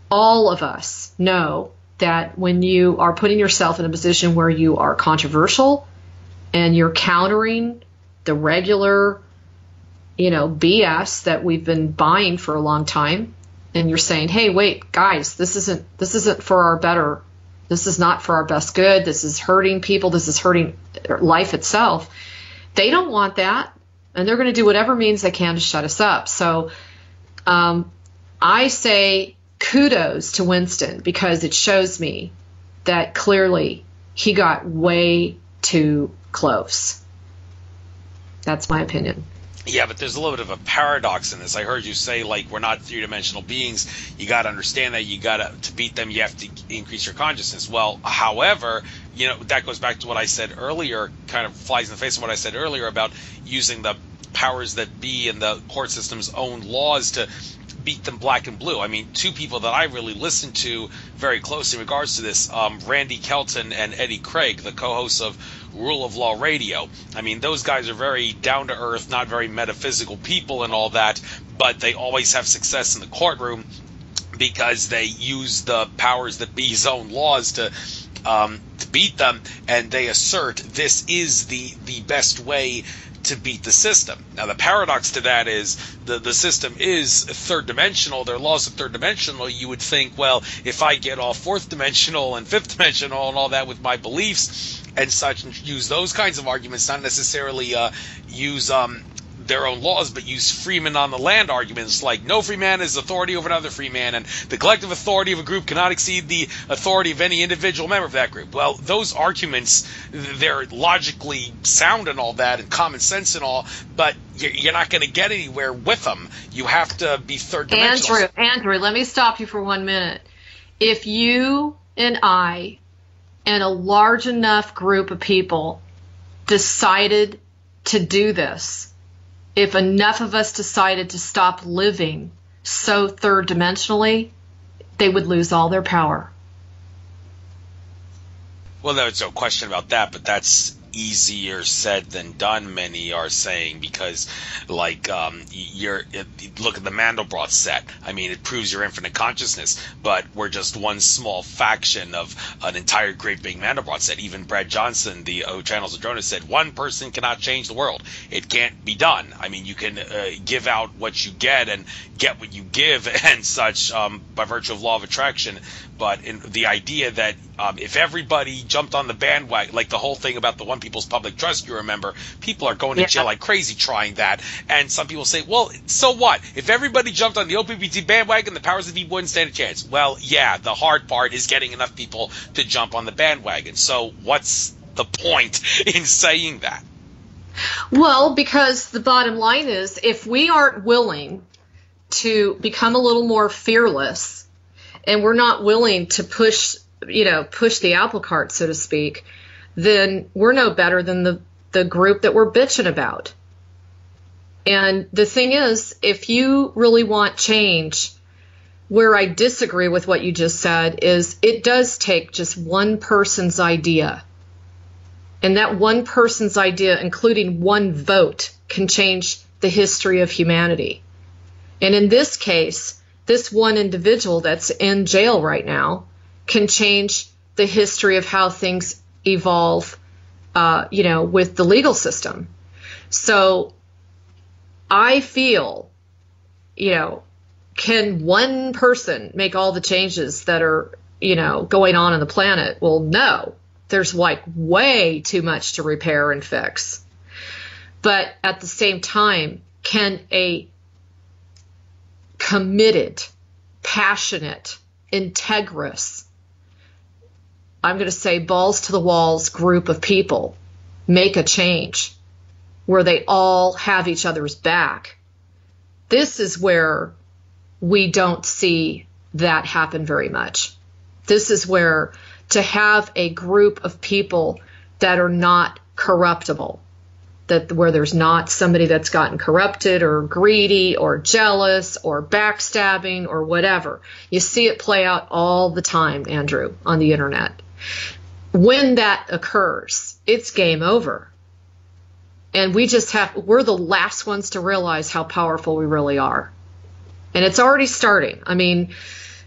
all of us know that when you are putting yourself in a position where you are controversial and you're countering the regular, BS that we've been buying for a long time, and you're saying, hey, wait, guys, this isn't for our better. This is not for our best good. This is hurting people. This is hurting life itself. They don't want that, and they're going to do whatever means they can to shut us up. So I say kudos to Winston, because it shows me that clearly he got way too close. That's my opinion. Yeah, but there's a little bit of a paradox in this. I heard you say, like, we're not three-dimensional beings. You got to understand that to beat them, you have to increase your consciousness. Well, however, that goes back to what I said earlier, kind of flies in the face of what I said earlier about using the powers that be and the court system's own laws to beat them black and blue. I mean, two people that I really listen to very close in regards to this, Randy Kelton and Eddie Craig, the co-hosts of Rule of Law Radio. I mean, those guys are very down-to-earth, not very metaphysical people and all that, but they always have success in the courtroom because they use the powers that be's own laws to beat them, and they assert this is the best way to beat the system. Now, the paradox to that is the system is third dimensional. Their laws are third dimensional. You would think, well, if I get all fourth dimensional and fifth dimensional and all that with my beliefs and such, and use those kinds of arguments, not necessarily use their own laws, but use freeman on the land arguments, like no free man is authority over another free man, and the collective authority of a group cannot exceed the authority of any individual member of that group. Well, those arguments, they're logically sound and all that, and common sense and all, but you're not going to get anywhere with them. You have to be third dimensional. Andrew, let me stop you for 1 minute. If you and I and a large enough group of people decided to do this, if enough of us decided to stop living so third dimensionally, they would lose all their power. Well, there's no question about that, but that's easier said than done, many are saying, because like look at the Mandelbrot set. I mean, it proves your infinite consciousness, but we're just one small faction of an entire great big Mandelbrot set. Even Brad Johnson, the Channels of Jonas, said one person cannot change the world. It can't be done. I mean, you can give out what you get and get what you give and such by virtue of law of attraction, but in the idea that if everybody jumped on the bandwagon, like the whole thing about the One People's Public Trust, you remember, people are going to jail like crazy trying that. And some people say, well, so what? If everybody jumped on the OPPT bandwagon, the powers that be wouldn't stand a chance. Well, yeah, the hard part is getting enough people to jump on the bandwagon. So what's the point in saying that? Well, because the bottom line is, if we aren't willing to become a little more fearless, and we're not willing to push the apple cart, so to speak, then we're no better than the group that we're bitching about. And the thing is, if you really want change, where I disagree with what you just said is it does take just one person's idea. And that one person's idea, including one vote, can change the history of humanity. And in this case, this one individual that's in jail right now can change the history of how things evolve, with the legal system. So I feel, can one person make all the changes that are, going on in the planet? Well, no. There's like way too much to repair and fix. But at the same time, can a committed, passionate, integrous, I'm going to say balls to the walls group of people make a change where they all have each other's back? This is where we don't see that happen very much. This is where to have a group of people that are not corruptible, where there's not somebody that's gotten corrupted or greedy or jealous or backstabbing or whatever. You see it play out all the time, Andrew, on the internet. When that occurs, it's game over. And we're the last ones to realize how powerful we really are. And it's already starting. I mean,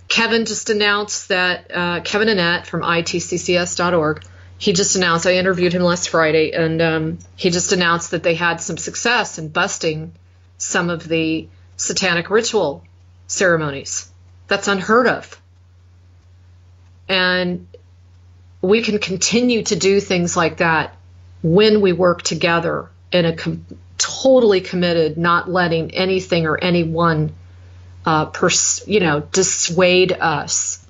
Kevin just announced that, Kevin Annette from itccs.org, he just announced, I interviewed him last Friday, and he just announced that they had some success in busting some of the satanic ritual ceremonies. That's unheard of. And we can continue to do things like that when we work together in a totally committed, not letting anything or anyone dissuade us.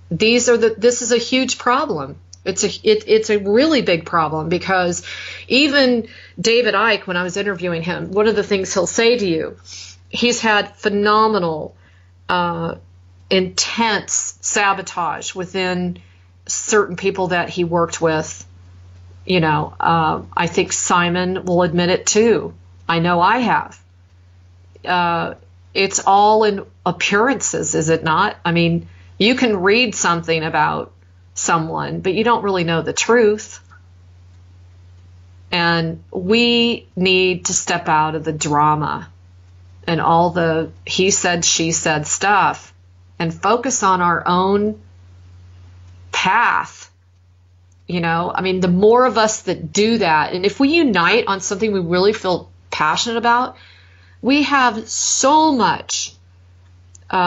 This is a huge problem. It's a really big problem, because even David Icke, when I was interviewing him, one of the things he'll say to you, he's had phenomenal, intense sabotage within certain people that he worked with. You know, I think Simon will admit it too. I know I have. It's all in appearances, is it not? I mean, you can read something about someone, but you don't really know the truth. And we need to step out of the drama and all the he said, she said stuff and focus on our own path. You know, I mean, the more of us that do that, and if we unite on something we really feel passionate about, we have so much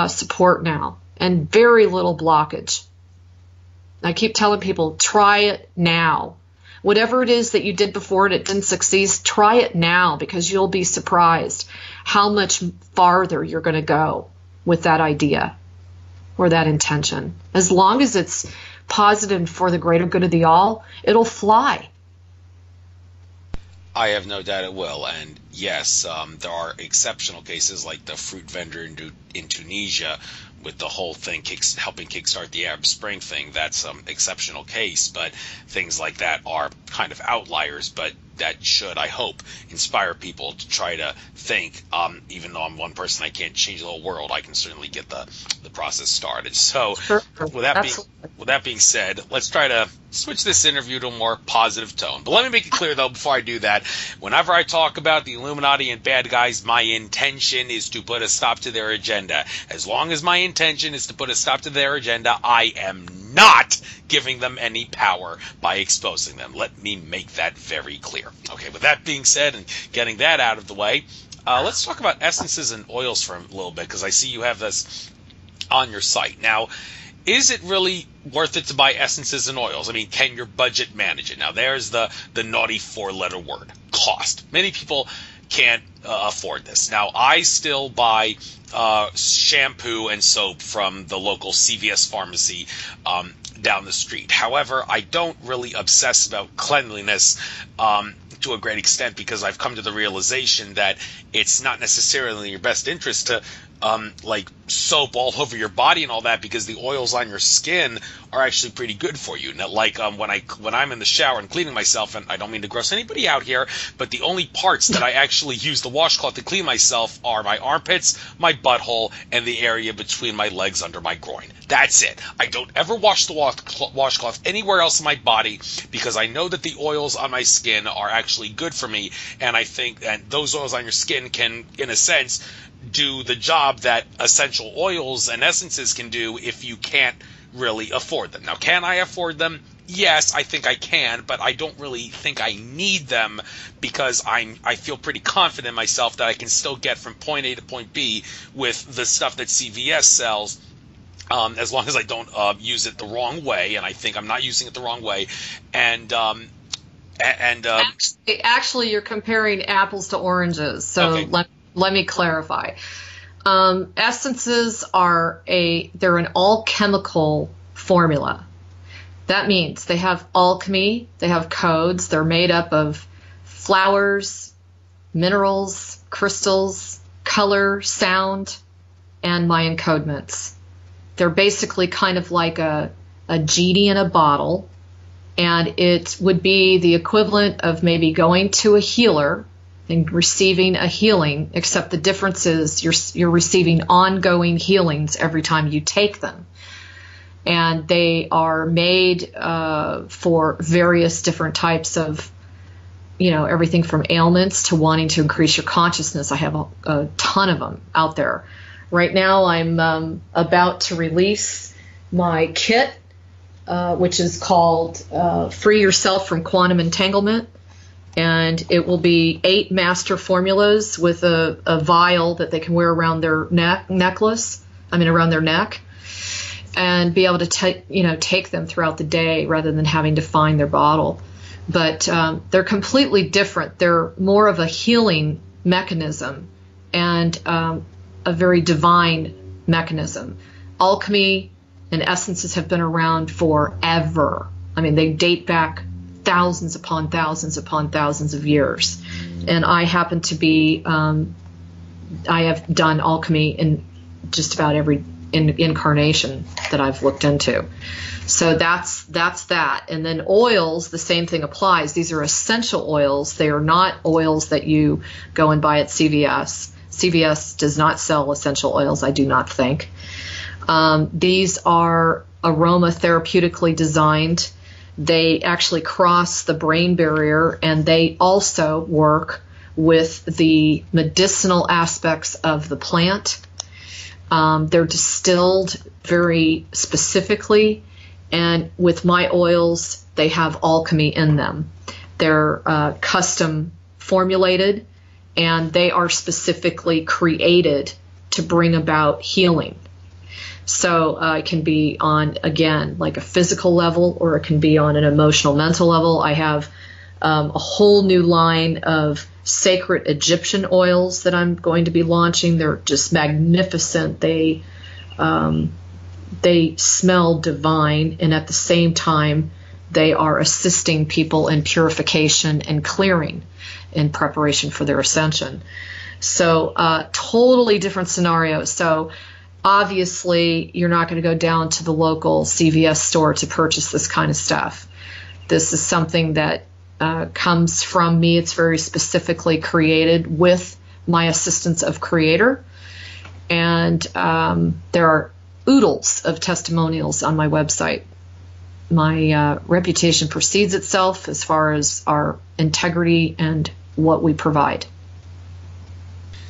support now and very little blockage. I keep telling people, try it now. Whatever it is that you did before and it didn't succeed, try it now, because you'll be surprised how much farther you're going to go with that idea or that intention. As long as it's positive for the greater good of the all, it'll fly. I have no doubt it will. And yes, there are exceptional cases like the fruit vendor in Tunisia with the whole thing helping kickstart the Arab Spring thing. That's an exceptional case, but things like that are kind of outliers. But that should, I hope, inspire people to try to think, even though I'm one person, I can't change the whole world, I can certainly get the process started. So sure. with that being said, let's try to switch this interview to a more positive tone. But let me make it clear, though, before I do that, whenever I talk about the Illuminati and bad guys, my intention is to put a stop to their agenda. As long as my intention is to put a stop to their agenda, I am not giving them any power by exposing them. Let me make that very clear. Okay, with that being said and getting that out of the way, let's talk about essences and oils for a little bit, because I see you have this on your site. Now, is it really worth it to buy essences and oils? I mean, can your budget manage it? Now, there's the naughty four-letter word, cost. Many people can't afford this. Now, I still buy shampoo and soap from the local CVS pharmacy down the street. However, I don't really obsess about cleanliness to a great extent, because I've come to the realization that it's not necessarily in your best interest to like soap all over your body and all that, because the oils on your skin are actually pretty good for you. Now, like when I'm in the shower and cleaning myself, and I don't mean to gross anybody out here, but the only parts that I actually use the washcloth to clean myself are my armpits, my butthole, and the area between my legs under my groin. That's it. I don't ever wash the washcloth anywhere else in my body, because I know that the oils on my skin are actually good for me, and I think that those oils on your skin can, in a sense, do the job that essential oils and essences can do if you can't really afford them. Now, can I afford them? Yes, I think I can, but I don't really think I need them, because I feel pretty confident in myself that I can still get from point A to point B with the stuff that CVS sells, as long as I don't use it the wrong way, and I think I'm not using it the wrong way. And actually, you're comparing apples to oranges, so okay. Let me clarify. Essences they're an alchemical formula. That means they have alchemy, they have codes, they're made up of flowers, minerals, crystals, color, sound, and my encodements. They're basically kind of like a genie in a bottle, and it would be the equivalent of maybe going to a healer and receiving a healing, except the difference is you're receiving ongoing healings every time you take them. And they are made for various different types of, everything from ailments to wanting to increase your consciousness. I have a ton of them out there. Right now I'm about to release my kit, which is called Free Yourself from Quantum Entanglement. And it will be 8 master formulas with a vial that they can wear around their around their neck, and be able to take them throughout the day rather than having to find their bottle. But they're completely different. They're more of a healing mechanism and a very divine mechanism. Alchemy and essences have been around forever. I mean, they date back thousands upon thousands upon thousands of years. And I happen to be, I have done alchemy in just about every incarnation that I've looked into. So that's that. And then oils, the same thing applies. These are essential oils. They are not oils that you go and buy at CVS. CVS does not sell essential oils, I do not think. These are aromatherapeutically designed. They actually cross the brain barrier, and they also work with the medicinal aspects of the plant. They're distilled very specifically, and with my oils, they have alchemy in them. They're custom formulated, and they are specifically created to bring about healing. So it can be on, again, like a physical level, or it can be on an emotional, mental level. I have a whole new line of sacred Egyptian oils that I'm going to be launching. They're just magnificent. They smell divine, and at the same time, they are assisting people in purification and clearing in preparation for their ascension. So totally different scenarios. So obviously, you're not going to go down to the local CVS store to purchase this kind of stuff. This is something that comes from me. It's very specifically created with my assistance of Creator. And there are oodles of testimonials on my website. My reputation precedes itself as far as our integrity and what we provide.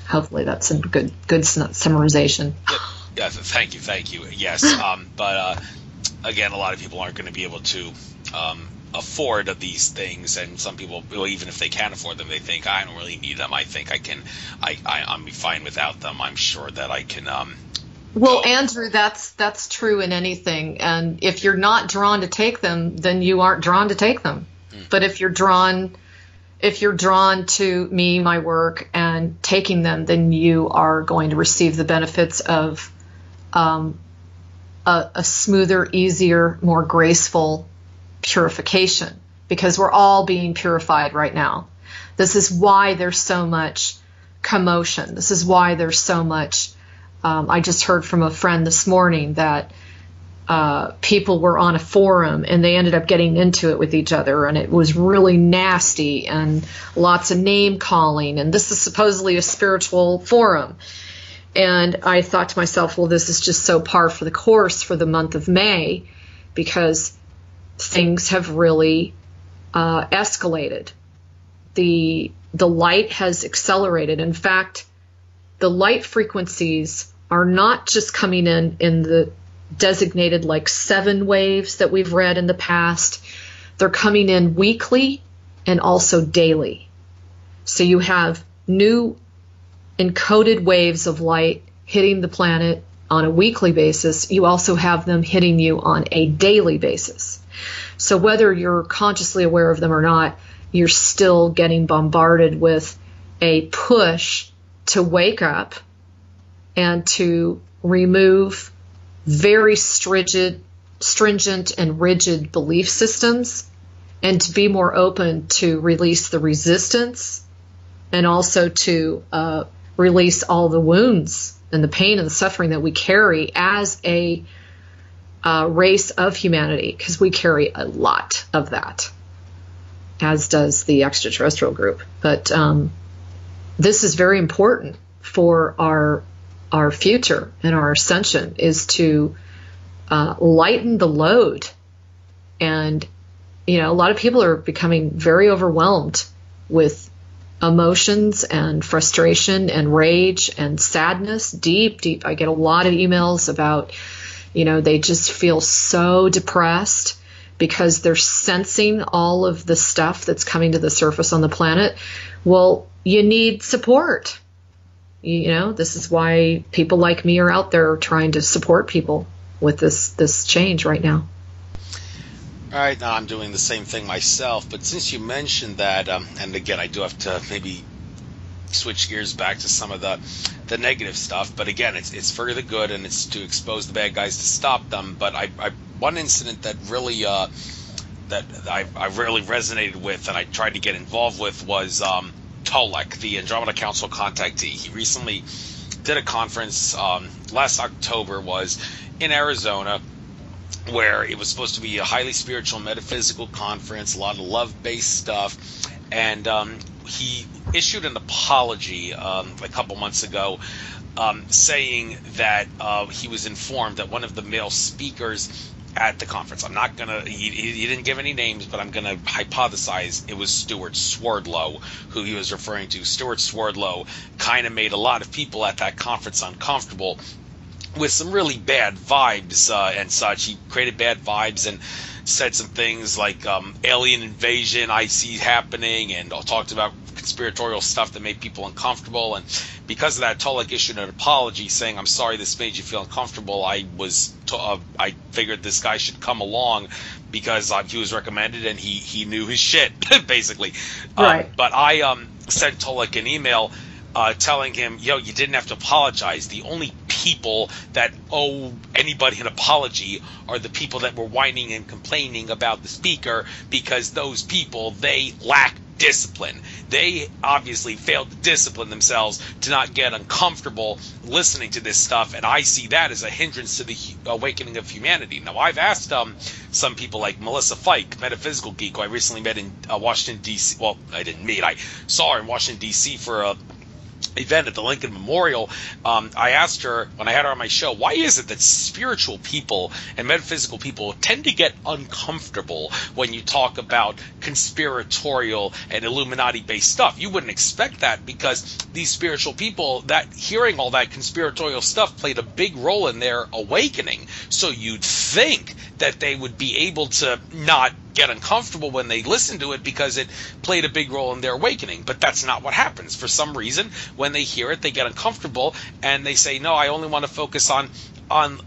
Hopefully that's a good summarization. Yeah, thank you. Yes, but again, a lot of people aren't going to be able to afford these things, and some people, well, even if they can afford them, they think, I don't really need them. I think I'm fine without them. I'm sure that I can. Well, Andrew, that's true in anything, and if you're not drawn to take them, then you aren't drawn to take them. But if you're drawn to me, my work, and taking them, then you are going to receive the benefits of a smoother, easier, more graceful purification, because we're all being purified right now. This is why there's so much commotion. This is why there's so much. I just heard from a friend this morning that people were on a forum and they ended up getting into it with each other, and it was really nasty and lots of name calling, and this is supposedly a spiritual forum. And I thought to myself, well, this is just so par for the course for the month of May, because things have really escalated. The light has accelerated. In fact, the light frequencies are not just coming in the designated like 7 waves that we've read in the past. They're coming in weekly and also daily. So you have new encoded waves of light hitting the planet on a weekly basis. You also have them hitting you on a daily basis. So whether you're consciously aware of them or not, you're still getting bombarded with a push to wake up and to remove very stringent and rigid belief systems, and to be more open to release the resistance, and also to release all the wounds and the pain and the suffering that we carry as a race of humanity, because we carry a lot of that, as does the extraterrestrial group. But this is very important for our future and our ascension, is to lighten the load. And, a lot of people are becoming very overwhelmed with emotions and frustration and rage and sadness, deep. I get a lot of emails about, they just feel so depressed because they're sensing all of the stuff that's coming to the surface on the planet. Well, you need support. This is why people like me are out there trying to support people with this change right now. All right, now I'm doing the same thing myself, but since you mentioned that, and again, I do have to maybe switch gears back to some of the negative stuff. But again, it's for the good, and it's to expose the bad guys to stop them. But one incident that really that I really resonated with and I tried to get involved with was Tolek, the Andromeda Council contactee. He recently did a conference last October, was in Arizona, where it was supposed to be a highly spiritual, metaphysical conference, a lot of love-based stuff, and he issued an apology a couple months ago, saying that he was informed that one of the male speakers at the conference, I'm not gonna, he didn't give any names, but I'm gonna hypothesize it was Stuart Swerdlow who he was referring to. Stuart Swerdlow kind of made a lot of people at that conference uncomfortable with some really bad vibes and such. He created bad vibes and said some things like alien invasion I see happening, and talked about conspiratorial stuff that made people uncomfortable. And because of that, Tolek issued an apology saying, I'm sorry this made you feel uncomfortable. I figured this guy should come along because he was recommended and he knew his shit, basically. Right. But I sent Tolek an email telling him, you didn't have to apologize. The only people that owe anybody an apology are the people that were whining and complaining about the speaker, because those people, they lack discipline. They obviously failed to discipline themselves to not get uncomfortable listening to this stuff, and I see that as a hindrance to the awakening of humanity. Now, I've asked some people like Melissa Fike, metaphysical geek, who I recently met in Washington, D.C. Well, I didn't meet. I saw her in Washington, D.C. for a event at the Lincoln Memorial. I asked her when I had her on my show, why is it that spiritual people and metaphysical people tend to get uncomfortable when you talk about conspiratorial and Illuminati-based stuff? You wouldn't expect that, because these spiritual people, that hearing all that conspiratorial stuff played a big role in their awakening. So you'd think that they would be able to not get uncomfortable when they listen to it because it played a big role in their awakening. But that's not what happens. For some reason, when they hear it, they get uncomfortable and they say, no, I only want to focus on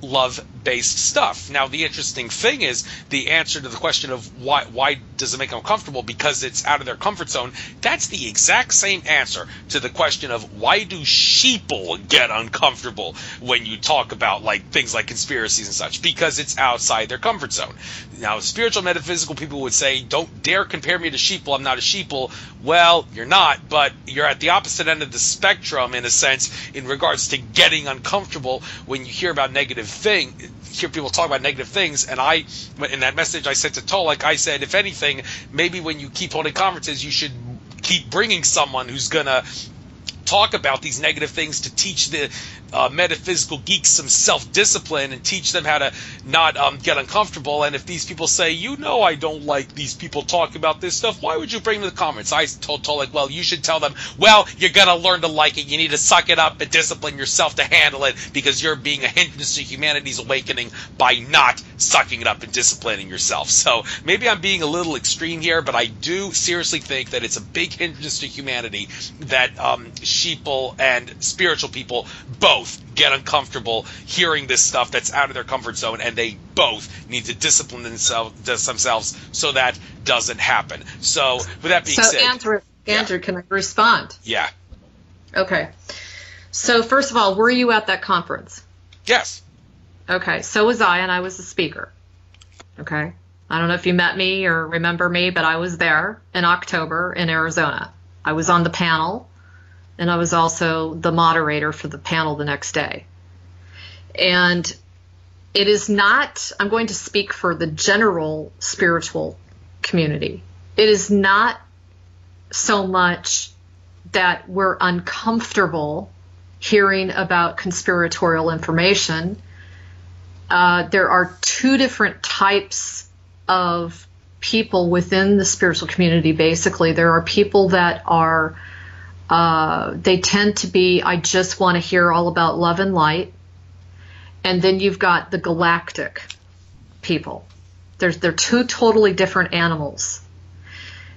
love-based stuff. Now, the interesting thing is the answer to the question of why does it make them uncomfortable, because it's out of their comfort zone. That's the exact same answer to the question of why do sheeple get uncomfortable when you talk about things like conspiracies and such, because it's outside their comfort zone. Now, spiritual metaphysical people would say, don't dare compare me to sheeple, I'm not a sheeple. Well, you're not, but you're at the opposite end of the spectrum in a sense in regards to getting uncomfortable when you hear people talk about negative things. And in that message I sent to Tolek, I said, if anything, maybe when you keep holding conferences, you should keep bringing someone who's gonna talk about these negative things to teach the metaphysical geeks some self-discipline and teach them how to not get uncomfortable. And if these people say, I don't like these people talking about this stuff, why would you bring them to the conference? I told Tolek, well, you should tell them, well, you're going to learn to like it. You need to suck it up and discipline yourself to handle it, because you're being a hindrance to humanity's awakening by not sucking it up and disciplining yourself. So maybe I'm being a little extreme here, but I do seriously think that it's a big hindrance to humanity that sheeple and spiritual people both get uncomfortable hearing this stuff that's out of their comfort zone, and they both need to discipline themselves so that doesn't happen. So with that being said, Andrew, can I respond? Yeah. Okay. So first of all, were you at that conference? Yes. Okay, so was I, and I was the speaker. Okay. I don't know if you met me or remember me, but I was there in October in Arizona. I was on the panel, and I was also the moderator for the panel the next day. And it is not, I'm going to speak for the general spiritual community. It is not so much that we're uncomfortable hearing about conspiratorial information. There are two different types of people within the spiritual community. Basically, there are people that are they tend to be, I just want to hear all about love and light. And then you've got the galactic people. They're two totally different animals.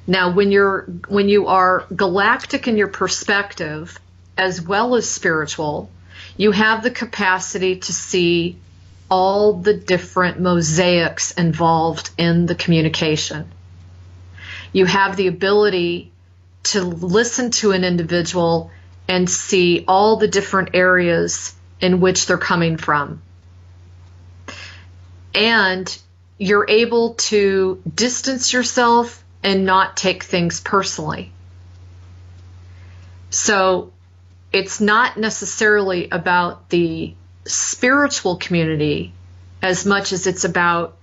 Now, when you are galactic in your perspective as well as spiritual, you have the capacity to see all the different mosaics involved in the communication. You have the ability to listen to an individual and see all the different areas in which they're coming from. And you're able to distance yourself and not take things personally. So it's not necessarily about the spiritual community as much as it's about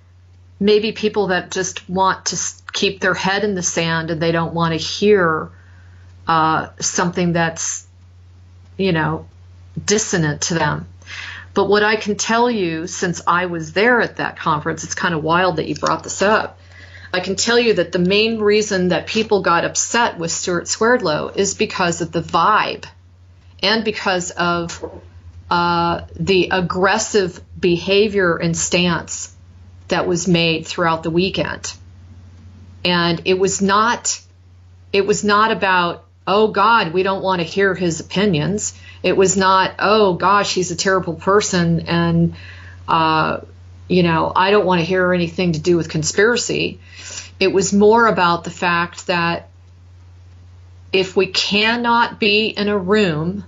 maybe people that just want to keep their head in the sand and they don't want to hear something that's, dissonant to them. But what I can tell you, since I was there at that conference, it's kind of wild that you brought this up. I can tell you that the main reason that people got upset with Stuart Swerdlow is because of the vibe and because of the aggressive behavior and stance that was made throughout the weekend. And it was not about, oh God, we don't want to hear his opinions. It was not, oh gosh, he's a terrible person and I don't want to hear anything to do with conspiracy. It was more about the fact that if we cannot be in a room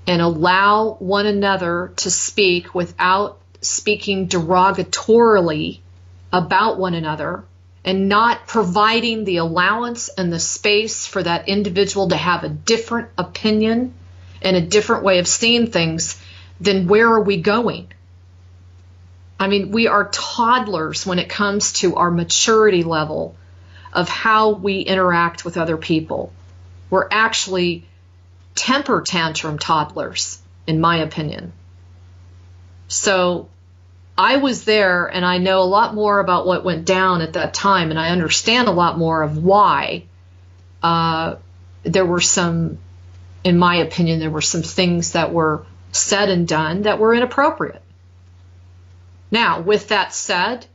and allow one another to speak without speaking derogatorily about one another and not providing the allowance and the space for that individual to have a different opinion and a different way of seeing things, then where are we going? I mean, we are toddlers when it comes to our maturity level of how we interact with other people. We're actually temper tantrum toddlers, in my opinion. So I was there and I know a lot more about what went down at that time, and I understand a lot more of why there were some, in my opinion, there were some things that were said and done that were inappropriate. Now, with that said,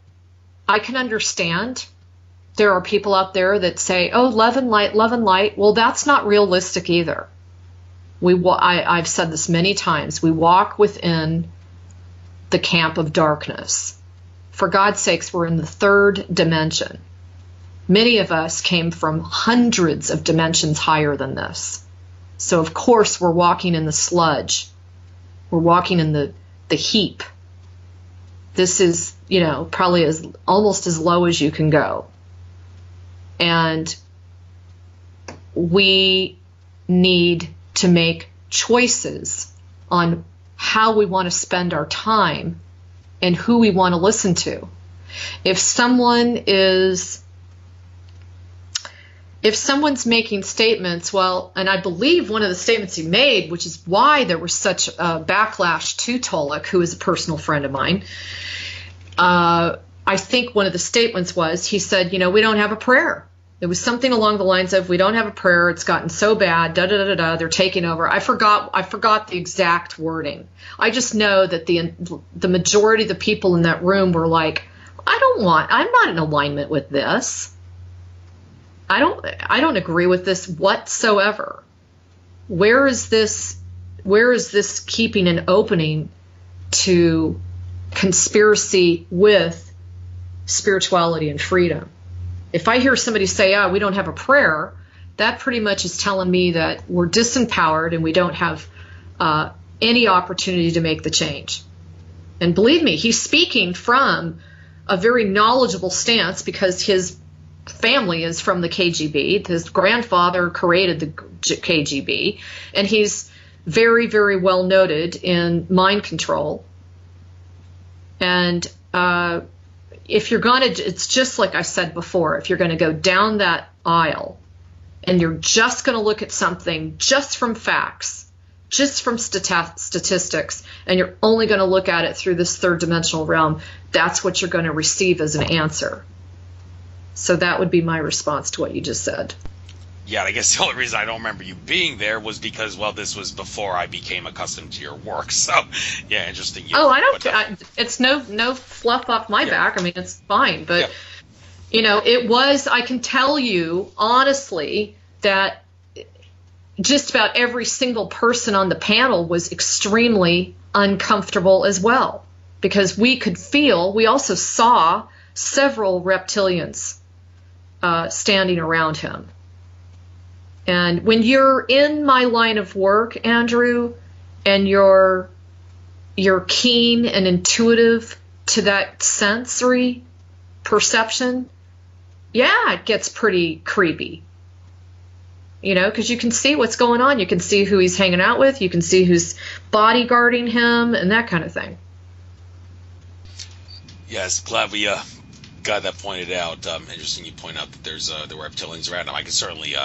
I can understand there are people out there that say, oh, love and light, love and light. Well, that's not realistic either. I've said this many times. We walk within the camp of darkness. For God's sakes, we're in the third dimension. Many of us came from hundreds of dimensions higher than this. So, of course, we're walking in the sludge. We're walking in the heap. This is, probably almost as low as you can go. And we need to make choices on how we want to spend our time and who we want to listen to. If someone's making statements, well, and I believe one of the statements he made, which is why there was such a backlash to Tolek, who is a personal friend of mine, I think one of the statements was, he said, we don't have a prayer. It was something along the lines of, we don't have a prayer, it's gotten so bad, da-da-da-da-da, they're taking over. I forgot the exact wording. I just know that the majority of the people in that room were like, I'm not in alignment with this. I don't agree with this whatsoever. Where is this keeping an opening to conspiracy with spirituality and freedom? If I hear somebody say, we don't have a prayer, that pretty much is telling me that we're disempowered and we don't have any opportunity to make the change. And believe me, he's speaking from a very knowledgeable stance because his family is from the KGB. His grandfather created the KGB, and he's very, very well noted in mind control. And if you're going to, it's just like I said before, if you're going to go down that aisle and you're just going to look at something just from facts, just from statistics, and you're only going to look at it through this third dimensional realm, that's what you're going to receive as an answer. So that would be my response to what you just said. Yeah, I guess the only reason I don't remember you being there was because, well, this was before I became accustomed to your work. So, yeah, interesting. It's no fluff off my back. I mean, it's fine. But, it was, I can tell you honestly that just about every single person on the panel was extremely uncomfortable as well. Because we also saw several reptilians standing around him. And when you're in my line of work, Andrew, and you're keen and intuitive to that sensory perception, yeah, it gets pretty creepy. Because you can see what's going on. You can see who he's hanging out with. You can see who's bodyguarding him and that kind of thing. Yes, glad we got that pointed out. Interesting you point out that there were reptilians around him. I can certainly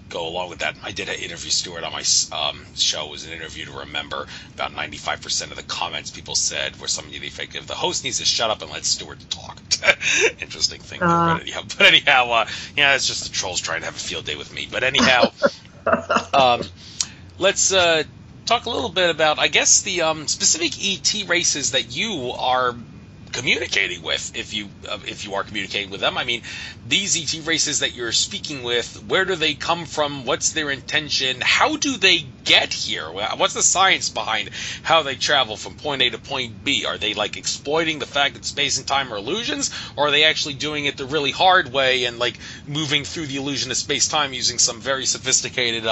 go along with that. I did interview Stuart on my show. It was an interview to remember. About 95% of the comments people said were something to the effect of, the host needs to shut up and let Stuart talk. Interesting thing. But anyhow, it's just the trolls trying to have a field day with me. But anyhow, let's talk a little bit about, I guess, the specific ET races that you are communicating with, if you are communicating with them. I mean, these ET races that you're speaking with, where do they come from? What's their intention? How do they get here? What's the science behind how they travel from point A to point B? Are they like exploiting the fact that space and time are illusions, or are they actually doing it the really hard way and like moving through the illusion of space-time using some very sophisticated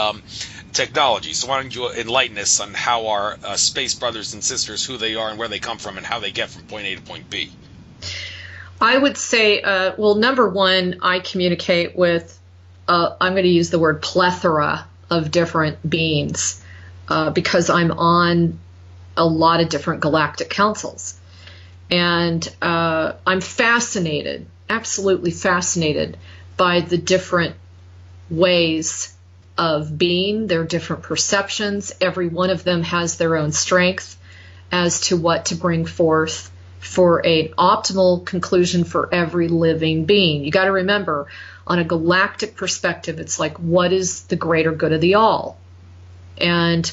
technology? So why don't you enlighten us on how our space brothers and sisters, who they are and where they come from, and how they get from point A to point B? I would say, well, number one, I communicate with, I'm going to use the word plethora of different beings because I'm on a lot of different galactic councils. And I'm fascinated, absolutely fascinated by the different ways of being, their different perceptions. Every one of them has their own strength as to what to bring forth for an optimal conclusion for every living being. You got to remember, on a galactic perspective, it's like, what is the greater good of the all? And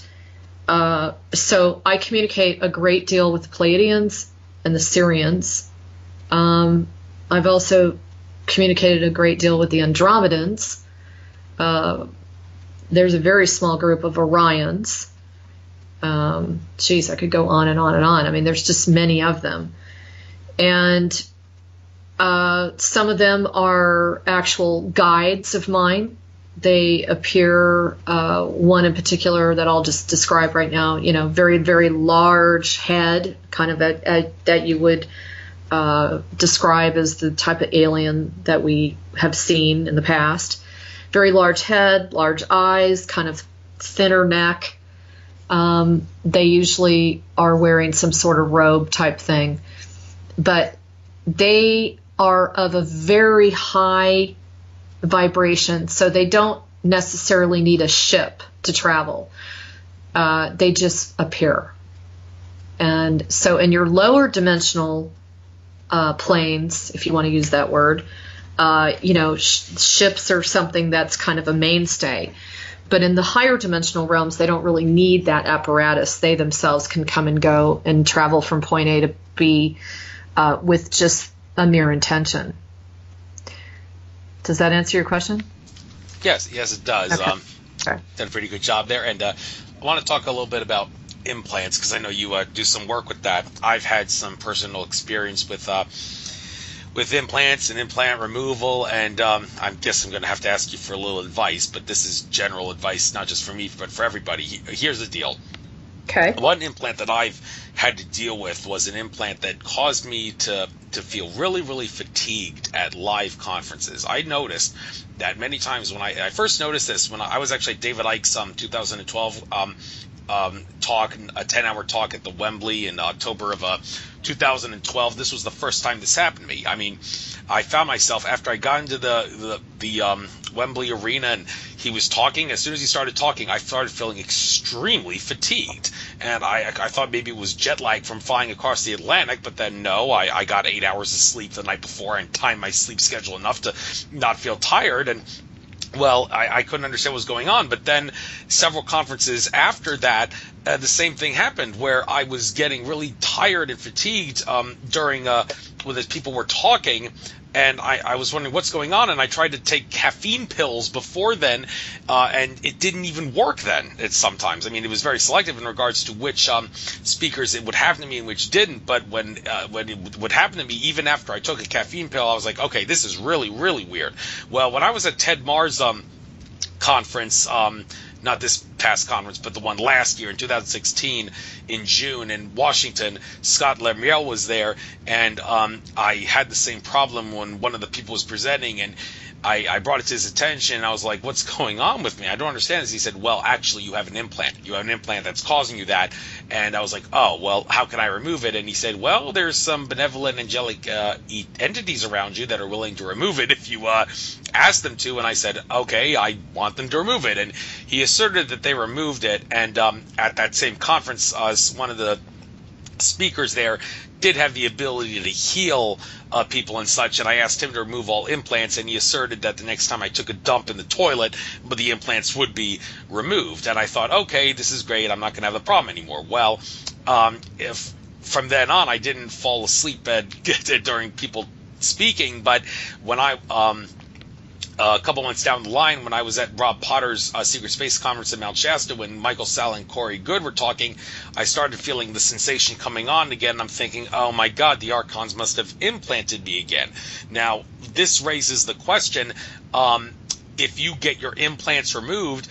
so I communicate a great deal with the Pleiadians and the Sirians. I've also communicated a great deal with the Andromedans. There's a very small group of Orions. I could go on and on and on. I mean, there's just many of them. And some of them are actual guides of mine. They appear, one in particular that I'll just describe right now, very, very large head, kind of that you would describe as the type of alien that we have seen in the past. Very large head, large eyes, kind of thinner neck. They usually are wearing some sort of robe type thing, but they are of a very high vibration, so they don't necessarily need a ship to travel. They just appear. And so in your lower dimensional planes, if you want to use that word, ships are something that's kind of a mainstay. But in the higher dimensional realms, they don't really need that apparatus. They themselves can come and go and travel from point A to B with just a mere intention. Does that answer your question? Yes, it does. Okay. Done a pretty good job there. And I want to talk a little bit about implants, because I know you do some work with that. I've had some personal experience with implants and implant removal, and I guess I'm going to have to ask you for a little advice, but this is general advice, not just for me, but for everybody. Here's the deal. Okay. One implant that I've had to deal with was an implant that caused me to feel really, really fatigued at live conferences. I noticed that many times when I first noticed this when I was actually at David Icke's 2012 talk, a 10-hour talk at the Wembley in October of 2012. This was the first time this happened to me. I mean, I found myself, after I got into the Wembley arena and he was talking, as soon as he started talking, I started feeling extremely fatigued. And I thought maybe it was jet lag from flying across the Atlantic, but then no, I got 8 hours of sleep the night before and timed my sleep schedule enough to not feel tired. And well, I couldn't understand what was going on. But then several conferences after that, the same thing happened, where I was getting really tired and fatigued during when people were talking. And I was wondering what's going on, and I tried to take caffeine pills before then, and it didn't even work then. Sometimes. I mean, it was very selective in regards to which speakers it would happen to me and which didn't. But when it would happen to me, even after I took a caffeine pill, I was like, okay, this is really, really weird. Well, when I was at Ted Maher's conference, not this past conference, but the one last year in 2016 in June in Washington. Scott Lemriel was there, and I had the same problem when one of the people was presenting, and I brought it to his attention, and I was like, what's going on with me? I don't understand this. He said, well, actually, you have an implant. You have an implant that's causing you that. And I was like, oh, well, how can I remove it? And he said, well, there's some benevolent angelic entities around you that are willing to remove it if you ask them to. And I said, okay, I want them to remove it. And he asserted that they removed it. And at that same conference, one of the speakers there did have the ability to heal people and such, and I asked him to remove all implants, and he asserted that the next time I took a dump in the toilet, but the implants would be removed. And I thought, okay, this is great, I'm not going to have the problem anymore. Well, if from then on I didn't fall asleep during people speaking, but when I a couple months down the line, when I was at Rob Potter's Secret Space Conference in Mount Shasta, when Michael Sal and Corey Good were talking, I started feeling the sensation coming on again. I'm thinking, oh my God, the Archons must have implanted me again. Now, this raises the question, if you get your implants removed,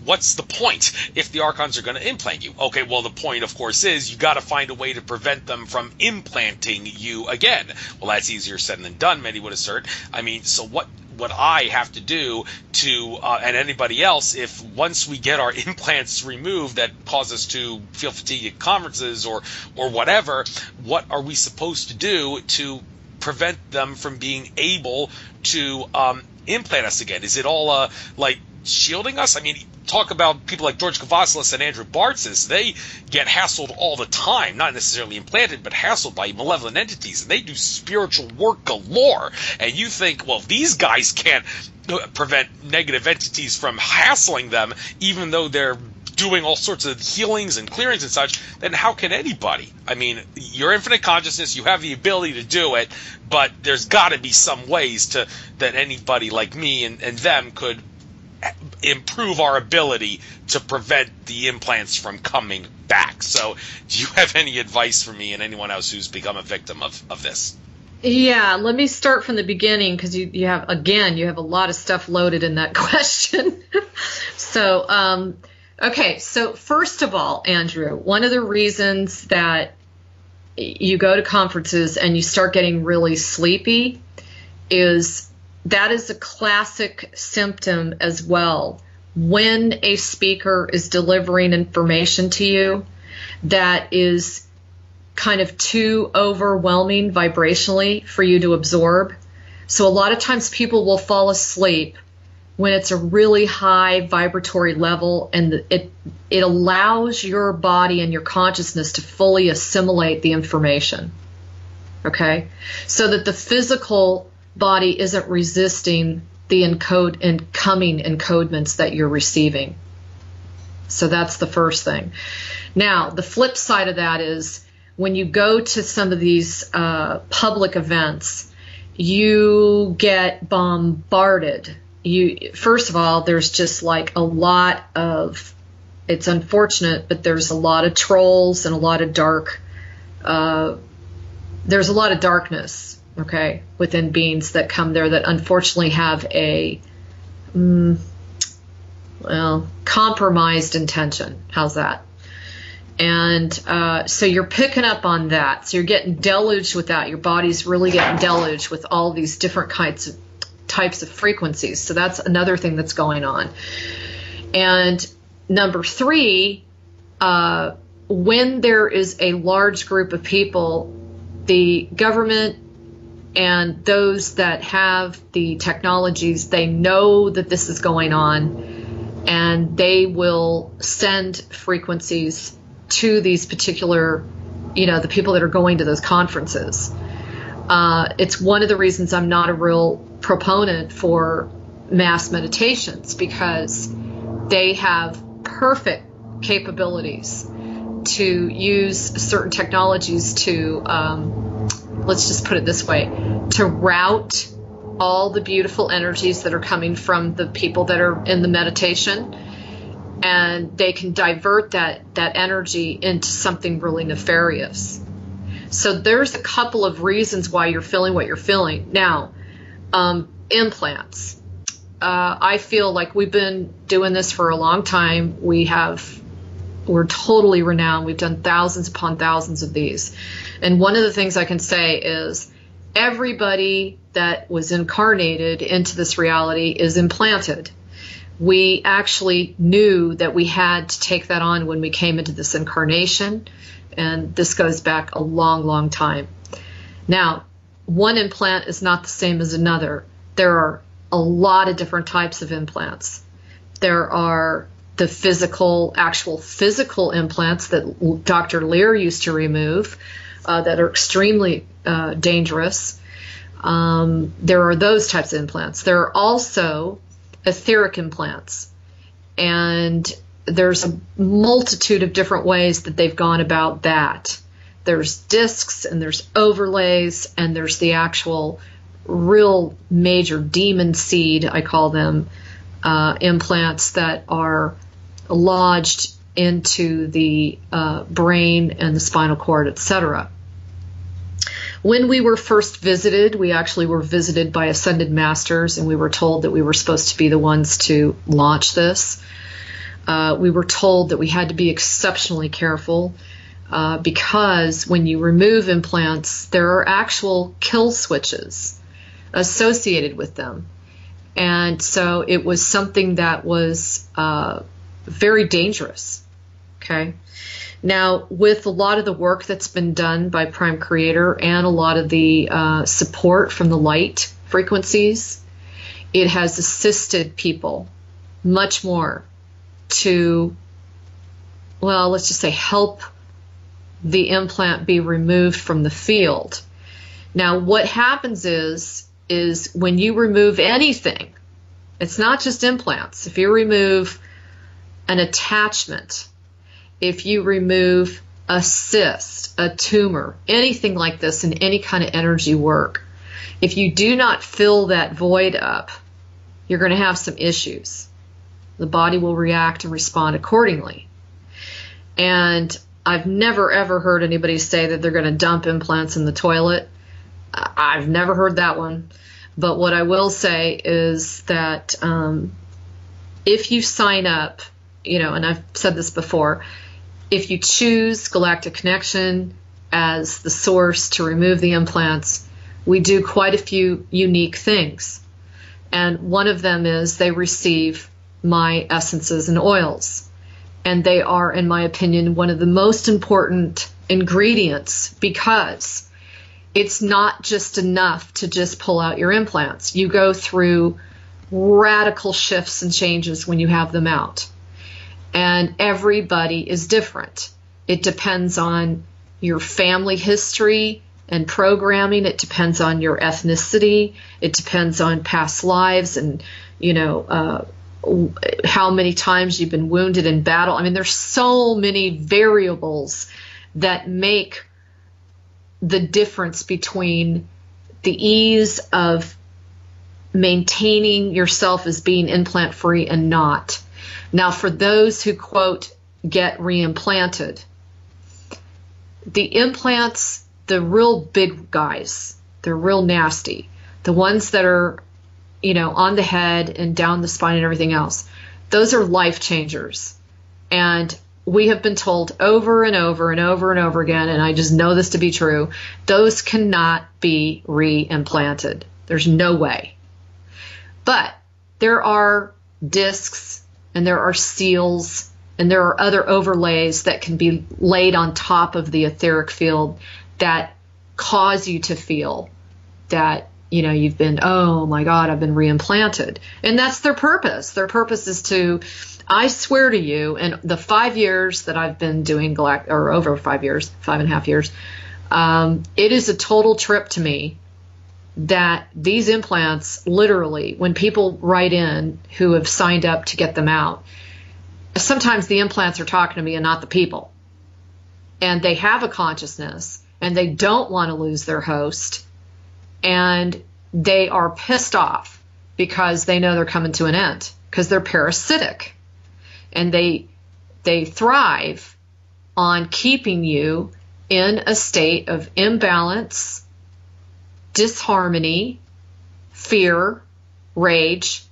what's the point if the Archons are going to implant you? Okay, well, the point, of course, is you got to find a way to prevent them from implanting you again. Well, that's easier said than done, many would assert. I mean, so what I have to do to, and anybody else, if once we get our implants removed that cause us to feel fatigue at conferences or whatever, what are we supposed to do to prevent them from being able to implant us again? Is it all like shielding us? I mean, talk about people like George Kavasilis and Andrew Bartzis. They get hassled all the time, not necessarily implanted, but hassled by malevolent entities, and they do spiritual work galore. And you think, well, if these guys can't prevent negative entities from hassling them, even though they're doing all sorts of healings and clearings and such, then how can anybody? I mean, you're infinite consciousness, you have the ability to do it, but there's got to be some ways that anybody like me and them could improve our ability to prevent the implants from coming back. So do you have any advice for me and anyone else who's become a victim of this? Yeah, let me start from the beginning, because you have a lot of stuff loaded in that question. So, okay, so first of all, Andrew, one of the reasons that you go to conferences and you start getting really sleepy is that is a classic symptom as well. When a speaker is delivering information to you that is kind of too overwhelming vibrationally for you to absorb. So a lot of times people will fall asleep when it's a really high vibratory level, and it allows your body and your consciousness to fully assimilate the information. Okay? So that the physical body isn't resisting the incoming encodements that you're receiving. So that's the first thing. Now, the flip side of that is when you go to some of these public events, you get bombarded. First of all, there's just like a lot of, it's unfortunate, but there's a lot of trolls and a lot of there's a lot of darkness, okay, within beings that come there that unfortunately have a, compromised intention. How's that? And so you're picking up on that. So you're getting deluged with that. Your body's really getting deluged with all these different types of frequencies. So that's another thing that's going on. And number three, when there is a large group of people, the government and those that have the technologies, they know that this is going on, and they will send frequencies to these particular, the people that are going to those conferences. It's one of the reasons I'm not a real proponent for mass meditations, because they have perfect capabilities to use certain technologies to, let's just put it this way, to route all the beautiful energies that are coming from the people that are in the meditation, and they can divert that energy into something really nefarious. So there's a couple of reasons why you're feeling what you're feeling. Now, implants. I feel like we've been doing this for a long time. We're totally renowned. We've done thousands upon thousands of these. And one of the things I can say is everybody that was incarnated into this reality is implanted. We actually knew that we had to take that on when we came into this incarnation. And this goes back a long, long time. Now, one implant is not the same as another. There are a lot of different types of implants. There are the actual physical implants that Dr. Lear used to remove that are extremely dangerous. There are those types of implants. There are also etheric implants. And there's a multitude of different ways that they've gone about that. There's discs and there's overlays and there's the actual real major demon seed, I call them, implants that are lodged into the brain and the spinal cord, etc. When we were first visited, we actually were visited by ascended masters, and we were told that we were supposed to be the ones to launch this. We were told that we had to be exceptionally careful because when you remove implants, there are actual kill switches associated with them. And so it was something that was very dangerous. Okay. Now, with a lot of the work that's been done by Prime Creator and a lot of the support from the light frequencies, it has assisted people much more to, well, let's just say help the implant be removed from the field. Now, what happens is when you remove anything, it's not just implants. If you remove an attachment, if you remove a cyst, a tumor, anything like this in any kind of energy work, if you do not fill that void up, you're going to have some issues. The body will react and respond accordingly. And I've never, ever heard anybody say that they're going to dump implants in the toilet. I've never heard that one. But what I will say is that if you sign up, and I've said this before, if you choose Galactic Connection as the source to remove the implants, we do quite a few unique things. And one of them is they receive my essences and oils. And they are, in my opinion, one of the most important ingredients because it's not just enough to just pull out your implants. You go through radical shifts and changes when you have them out. And everybody is different. It depends on your family history and programming. It depends on your ethnicity. It depends on past lives and, how many times you've been wounded in battle. I mean, there's so many variables that make the difference between the ease of maintaining yourself as being implant free and not. Now, for those who, quote, get reimplanted, the implants, the real big guys, they're real nasty. The ones that are, on the head and down the spine and everything else, those are life changers. And we have been told over and over and over and over again, and I just know this to be true, those cannot be reimplanted. There's no way. But there are discs and there are seals and there are other overlays that can be laid on top of the etheric field that cause you to feel that, you've been, oh my God, I've been reimplanted. And that's their purpose. Their purpose is to, I swear to you, in the 5 years that I've been doing or over 5 years, 5.5 years, it is a total trip to me that these implants, literally, when people write in who have signed up to get them out, sometimes the implants are talking to me and not the people. And they have a consciousness and they don't want to lose their host. And they are pissed off because they know they're coming to an end because they're parasitic. And they thrive on keeping you in a state of imbalance, disharmony, fear, rage,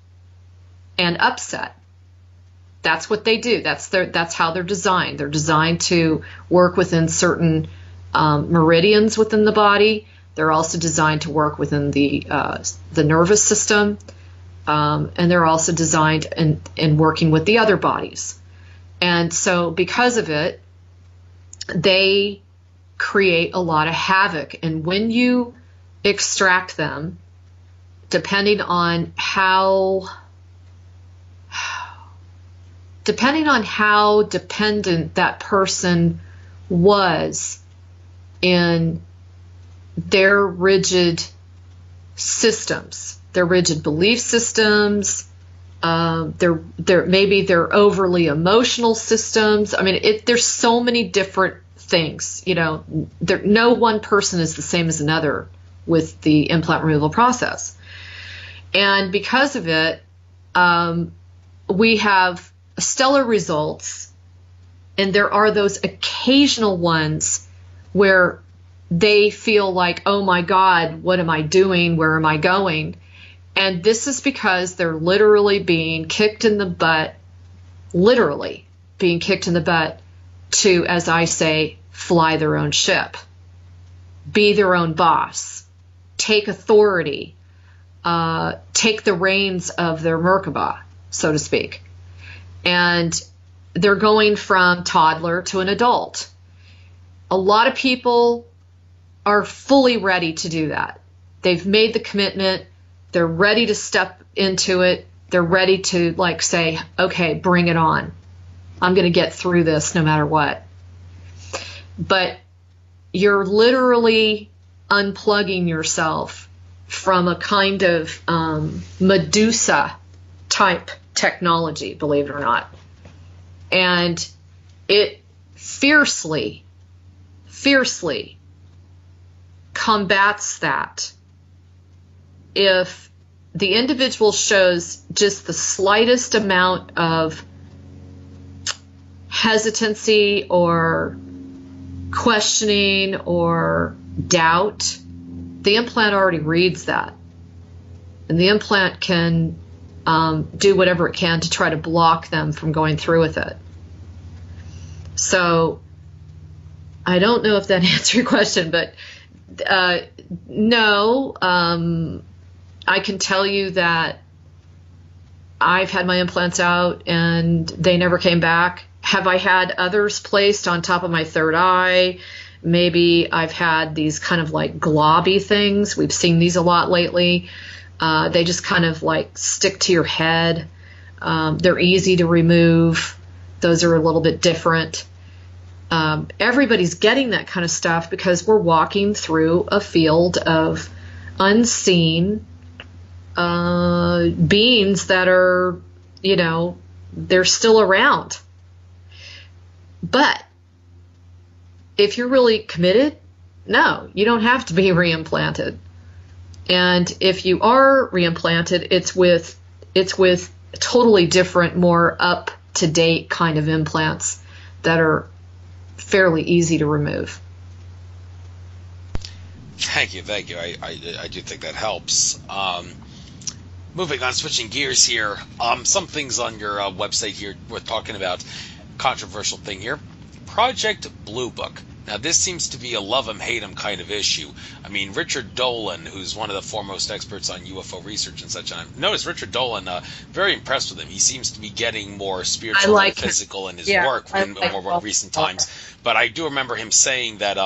and upset. That's what they do. That's how they're designed. They're designed to work within certain meridians within the body. They're also designed to work within the nervous system, and they're also designed in working with the other bodies. And so because of it, they create a lot of havoc. And when you extract them, depending on how dependent that person was in their rigid systems, their rigid belief systems, maybe their overly emotional systems. I mean, there's so many different things. No one person is the same as another with the implant removal process. And because of it, we have stellar results, and there are those occasional ones where they feel like, oh my God, what am I doing? Where am I going? And this is because they're literally being kicked in the butt, to, as I say, fly their own ship, be their own boss, take authority, take the reins of their Merkaba, so to speak. And they're going from toddler to an adult. A lot of people are fully ready to do that. They've made the commitment. They're ready to step into it. They're ready to say, okay, bring it on. I'm going to get through this no matter what. But you're literally unplugging yourself from a kind of Medusa type technology, believe it or not. And it fiercely combats that. If the individual shows just the slightest amount of hesitancy or questioning or doubt, the implant already reads that. And the implant can do whatever it can to try to block them from going through with it. So I don't know if that answered your question, but no, I can tell you that I've had my implants out and they never came back. Have I had others placed on top of my third eye? Maybe I've had these kind of globby things. We've seen these a lot lately. They just kind of stick to your head. They're easy to remove. Those are a little bit different. Everybody's getting that kind of stuff because we're walking through a field of unseen beings that are, they're still around. But if you're really committed, no, you don't have to be reimplanted. And if you are reimplanted, it's with totally different, more up-to-date kind of implants that are fairly easy to remove. Thank you. I do think that helps. Moving on, switching gears here. Some things on your website here we're talking about. Controversial thing here. Project Blue Book. Now, this seems to be a love 'em, hate 'em kind of issue. I mean, Richard Dolan, who's one of the foremost experts on UFO research and such, and I've noticed Richard Dolan, very impressed with him. He seems to be getting more spiritual and physical in his work in more recent times. But I do remember him saying that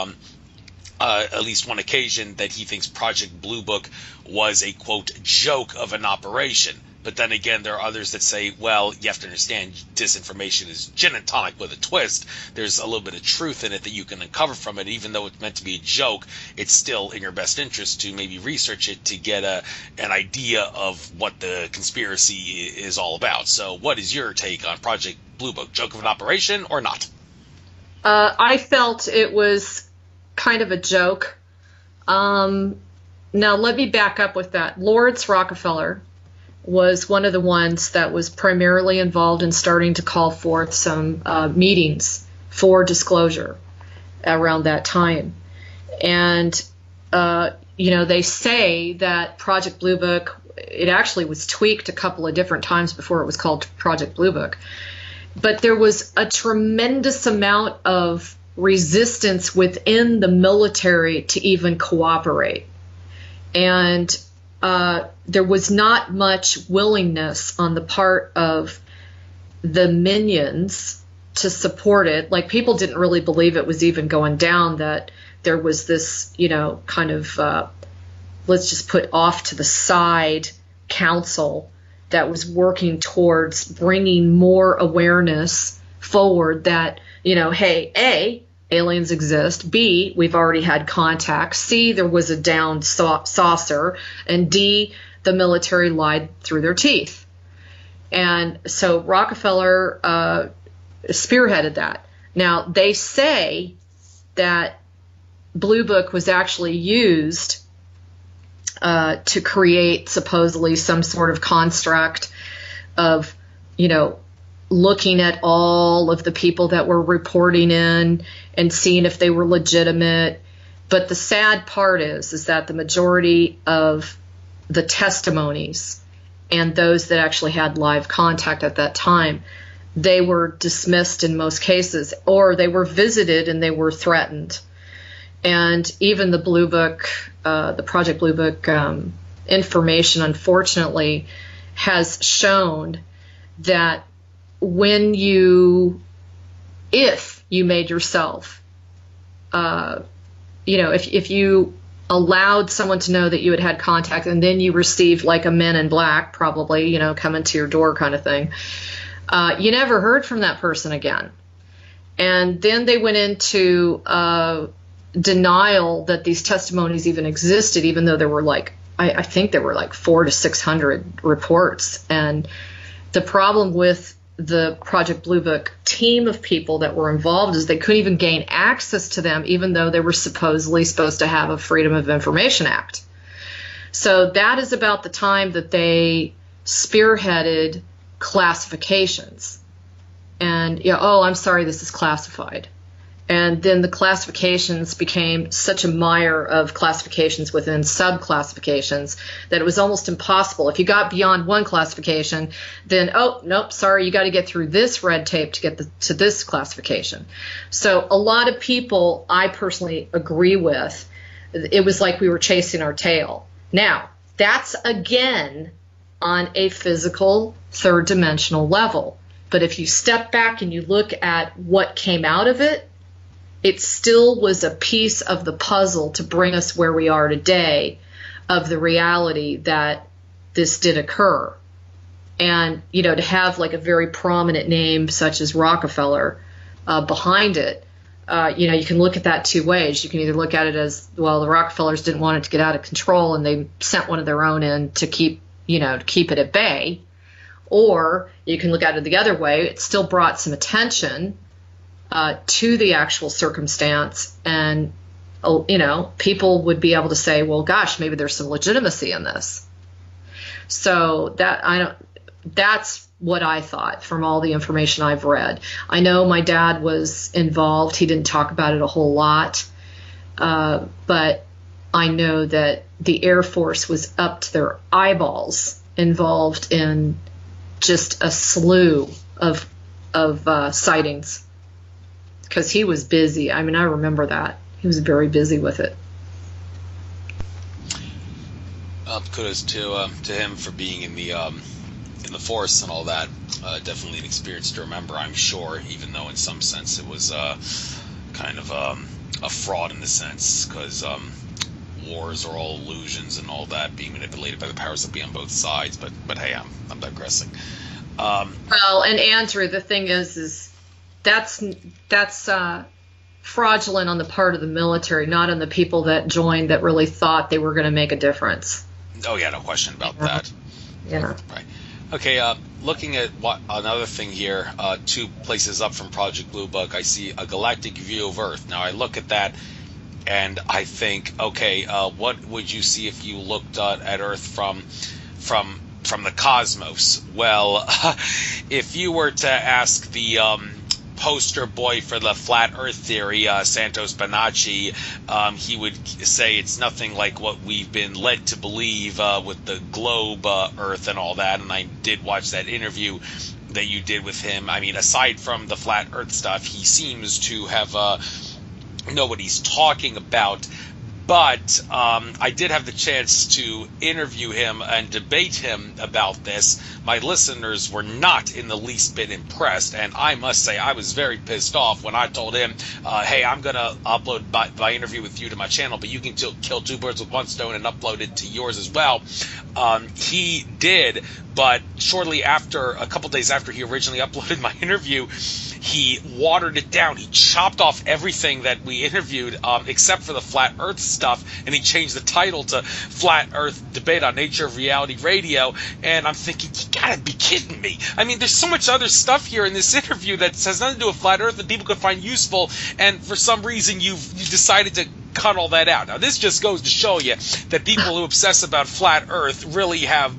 at least one occasion that he thinks Project Blue Book was a, quote, joke of an operation. But then again, there are others that say, well, you have to understand disinformation is gin and tonic with a twist. There's a little bit of truth in it that you can uncover from it. Even though it's meant to be a joke, it's still in your best interest to maybe research it to get an idea of what the conspiracy is all about. So what is your take on Project Blue Book? Joke of an operation or not? I felt it was kind of a joke. Now, let me back up with that. Lawrence Rockefeller was one of the ones that was primarily involved in starting to call forth some meetings for disclosure around that time. And, they say that Project Blue Book it actually was tweaked a couple of different times before it was called Project Blue Book. But there was a tremendous amount of resistance within the military to even cooperate. And there was not much willingness on the part of the minions to support it. Like, people didn't really believe it was even going down, that there was this, kind of, let's just put off to the side council that was working towards bringing more awareness forward that, hey, A, aliens exist, B, we've already had contact, C, there was a downed saucer, and D, the military lied through their teeth. And so Rockefeller spearheaded that. Now, they say that Blue Book was actually used to create supposedly some sort of construct of, looking at all of the people that were reporting in and seeing if they were legitimate. But the sad part is that the majority of the testimonies and those that actually had live contact at that time, they were dismissed in most cases, or they were visited and they were threatened. And even the Blue Book, the Project Blue Book information, unfortunately, has shown that if you made yourself, if you allowed someone to know that you had contact and then you received like a Men in Black, probably, coming to your door kind of thing, you never heard from that person again. And then they went into denial that these testimonies even existed, even though there were I think there were 400 to 600 reports. And the problem with the Project Blue Book team of people that were involved is they couldn't even gain access to them, even though they were supposedly supposed to have a Freedom of Information Act. So that is about the time that they spearheaded classifications. And, I'm sorry, this is classified. And then the classifications became such a mire of classifications within sub-classifications that it was almost impossible. If you got beyond one classification, then, nope, sorry, you got to get through this red tape to get to this classification. So a lot of people, I personally agree with, it was like we were chasing our tail. Now, that's, again, on a physical, third-dimensional level. But if you step back and you look at what came out of it, it still was a piece of the puzzle to bring us where we are today, of the reality that this did occur. And, to have a very prominent name such as Rockefeller behind it, you can look at that two ways. You can either look at it as, well, the Rockefellers didn't want it to get out of control and they sent one of their own in to keep it at bay. Or you can look at it the other way. It still brought some attention to the actual circumstance, and people would be able to say, well, gosh, maybe there's some legitimacy in this. So that's what I thought from all the information I've read. I know my dad was involved. He didn't talk about it a whole lot, but I know that the Air Force was up to their eyeballs involved in just a slew of sightings. Because he was busy. I mean, I remember that. He was very busy with it. Kudos to him for being in the force and all that. Definitely an experience to remember, I'm sure, even though in some sense it was kind of a fraud in the sense, because wars are all illusions and all that, being manipulated by the powers that be on both sides. But hey, I'm digressing. Well, and Andrew, the thing is that's fraudulent on the part of the military, not on the people that joined that really thought they were going to make a difference. Oh yeah, no question about that. Yeah. Right. Okay. Looking at another thing here, 2 places up from Project Blue Book, I see a galactic view of Earth. Now I look at that and I think, okay, what would you see if you looked at Earth from the cosmos? Well, if you were to ask the poster boy for the flat Earth theory, Santos Bonacci, he would say it's nothing like what we've been led to believe with the globe Earth and all that. And I did watch that interview that you did with him. I mean, aside from the flat Earth stuff, he seems to have know what he's talking about. But I did have the chance to interview him and debate him about this. My listeners were not in the least bit impressed, and I must say I was very pissed off when I told him, hey, I'm going to upload my interview with you to my channel, but you can kill two birds with one stone and upload it to yours as well. He did, but shortly after, a couple days after he originally uploaded my interview, he watered it down. He chopped off everything that we interviewed except for the Flat Earth stuff, and he changed the title to Flat Earth Debate on Nature of Reality Radio. And I'm thinking, you gotta be kidding me. I mean, there's so much other stuff here in this interview that has nothing to do with Flat Earth that people could find useful, and for some reason you decided to cut all that out. Now, this just goes to show you that people who obsess about Flat Earth really have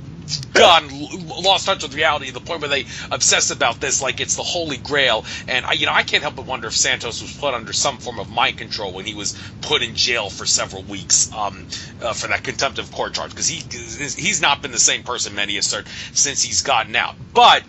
lost touch with reality to the point where they obsess about this like it's the holy grail. And I can't help but wonder if Santos was put under some form of mind control when he was put in jail for several weeks for that contempt of court charge, because he's not been the same person, many assert, since he's gotten out. But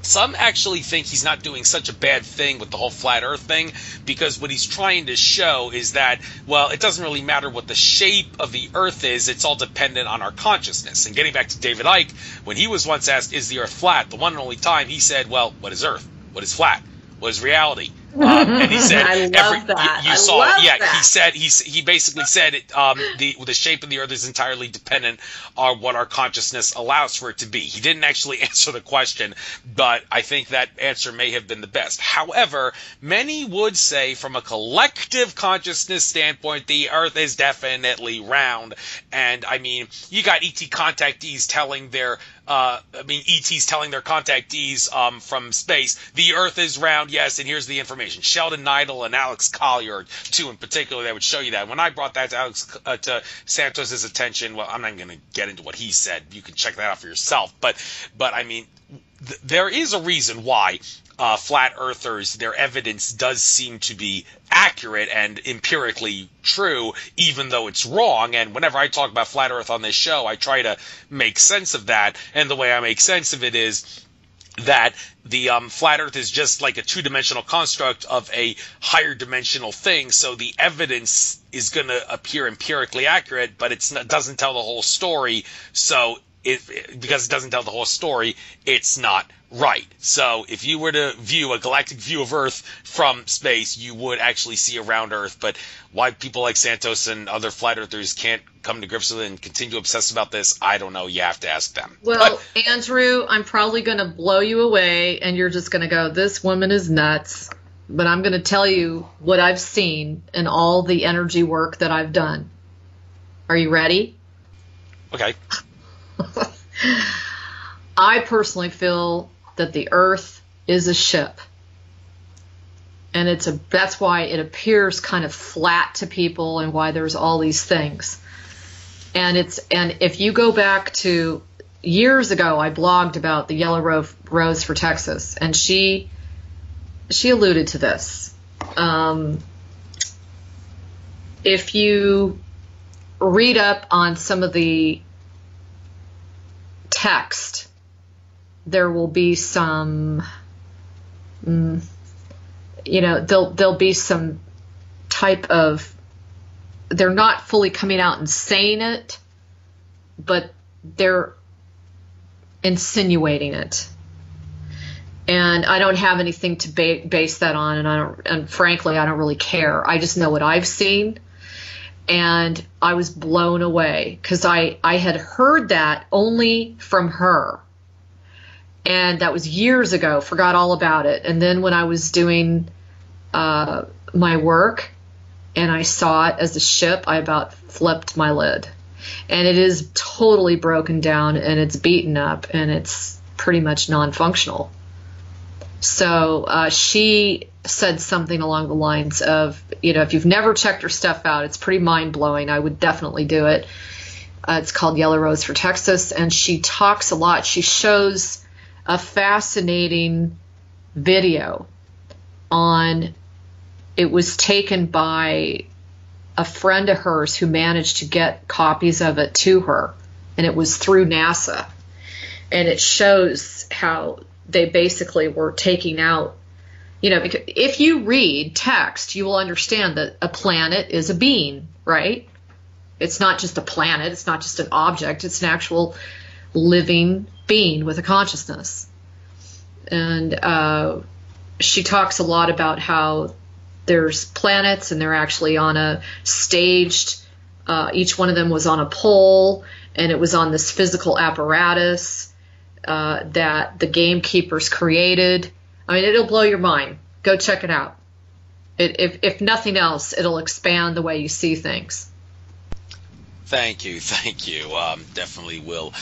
some actually think he's not doing such a bad thing with the whole flat Earth thing, because what he's trying to show is that, well, it doesn't really matter what the shape of the Earth is, it's all dependent on our consciousness. And getting back to David Icke, when he was once asked, is the Earth flat, the one and only time he said, well, what is Earth? What is flat? What is reality? And he said, I love that. You saw it. Yeah, that. he basically said the shape of the Earth is entirely dependent on what our consciousness allows for it to be. He didn't actually answer the question, but I think that answer may have been the best. However, many would say from a collective consciousness standpoint, the Earth is definitely round. And I mean, you got ET contactees telling their ETs telling their contactees from space, the Earth is round, yes, and here's the information. Sheldon Neidl and Alex Collier, two in particular, that would show you that. When I brought that to Santos's attention, well, I'm not even going to get into what he said. You can check that out for yourself. But I mean, there is a reason why flat earthers, their evidence does seem to be accurate and empirically true, even though it's wrong. And whenever I talk about flat earth on this show, I try to make sense of that. And the way I make sense of it is that the flat earth is just like a two-dimensional construct of a higher dimensional thing. So the evidence is going to appear empirically accurate, but it doesn't tell the whole story. So because it doesn't tell the whole story, it's not right. So if you were to view a galactic view of Earth from space, you would actually see a round Earth. But why people like Santos and other flat earthers can't come to grips with it and continue to obsess about this, I don't know. You have to ask them. Well, Andrew, I'm probably going to blow you away, and you're just going to go, this woman is nuts. But I'm going to tell you what I've seen and all the energy work that I've done. Are you ready? Okay. I personally feel that the Earth is a ship, and that's why it appears kind of flat to people, and why there's all these things. And if you go back to years ago, I blogged about the yellow rose for Texas, and she alluded to this. If you read up on some of the text, there will be some, there'll be some type of, they're not fully coming out and saying it, but they're insinuating it. And I don't have anything to base that on, and frankly, I don't really care. I just know what I've seen. And I was blown away because I had heard that only from her. And that was years ago, forgot all about it. And then when I was doing my work and I saw it as a ship, I about flipped my lid. And it is totally broken down, and it's beaten up, and it's pretty much non-functional. So she said something along the lines of, if you've never checked her stuff out, it's pretty mind-blowing. I would definitely do it. It's called Yellow Rose for Texas, and she talks a lot. She shows a fascinating video it was taken by a friend of hers who managed to get copies of it to her, and it was through NASA. And it shows how they basically were taking out, because if you read text, you will understand that a planet is a being, right? It's not just a planet, it's not just an object, it's an actual living being with a consciousness. And she talks a lot about how there's planets and they're actually on a staged, each one of them was on a pole, and it was on this physical apparatus that the gamekeepers created. I mean, it'll blow your mind. Go check it out. If nothing else, it'll expand the way you see things. Thank you. Definitely will.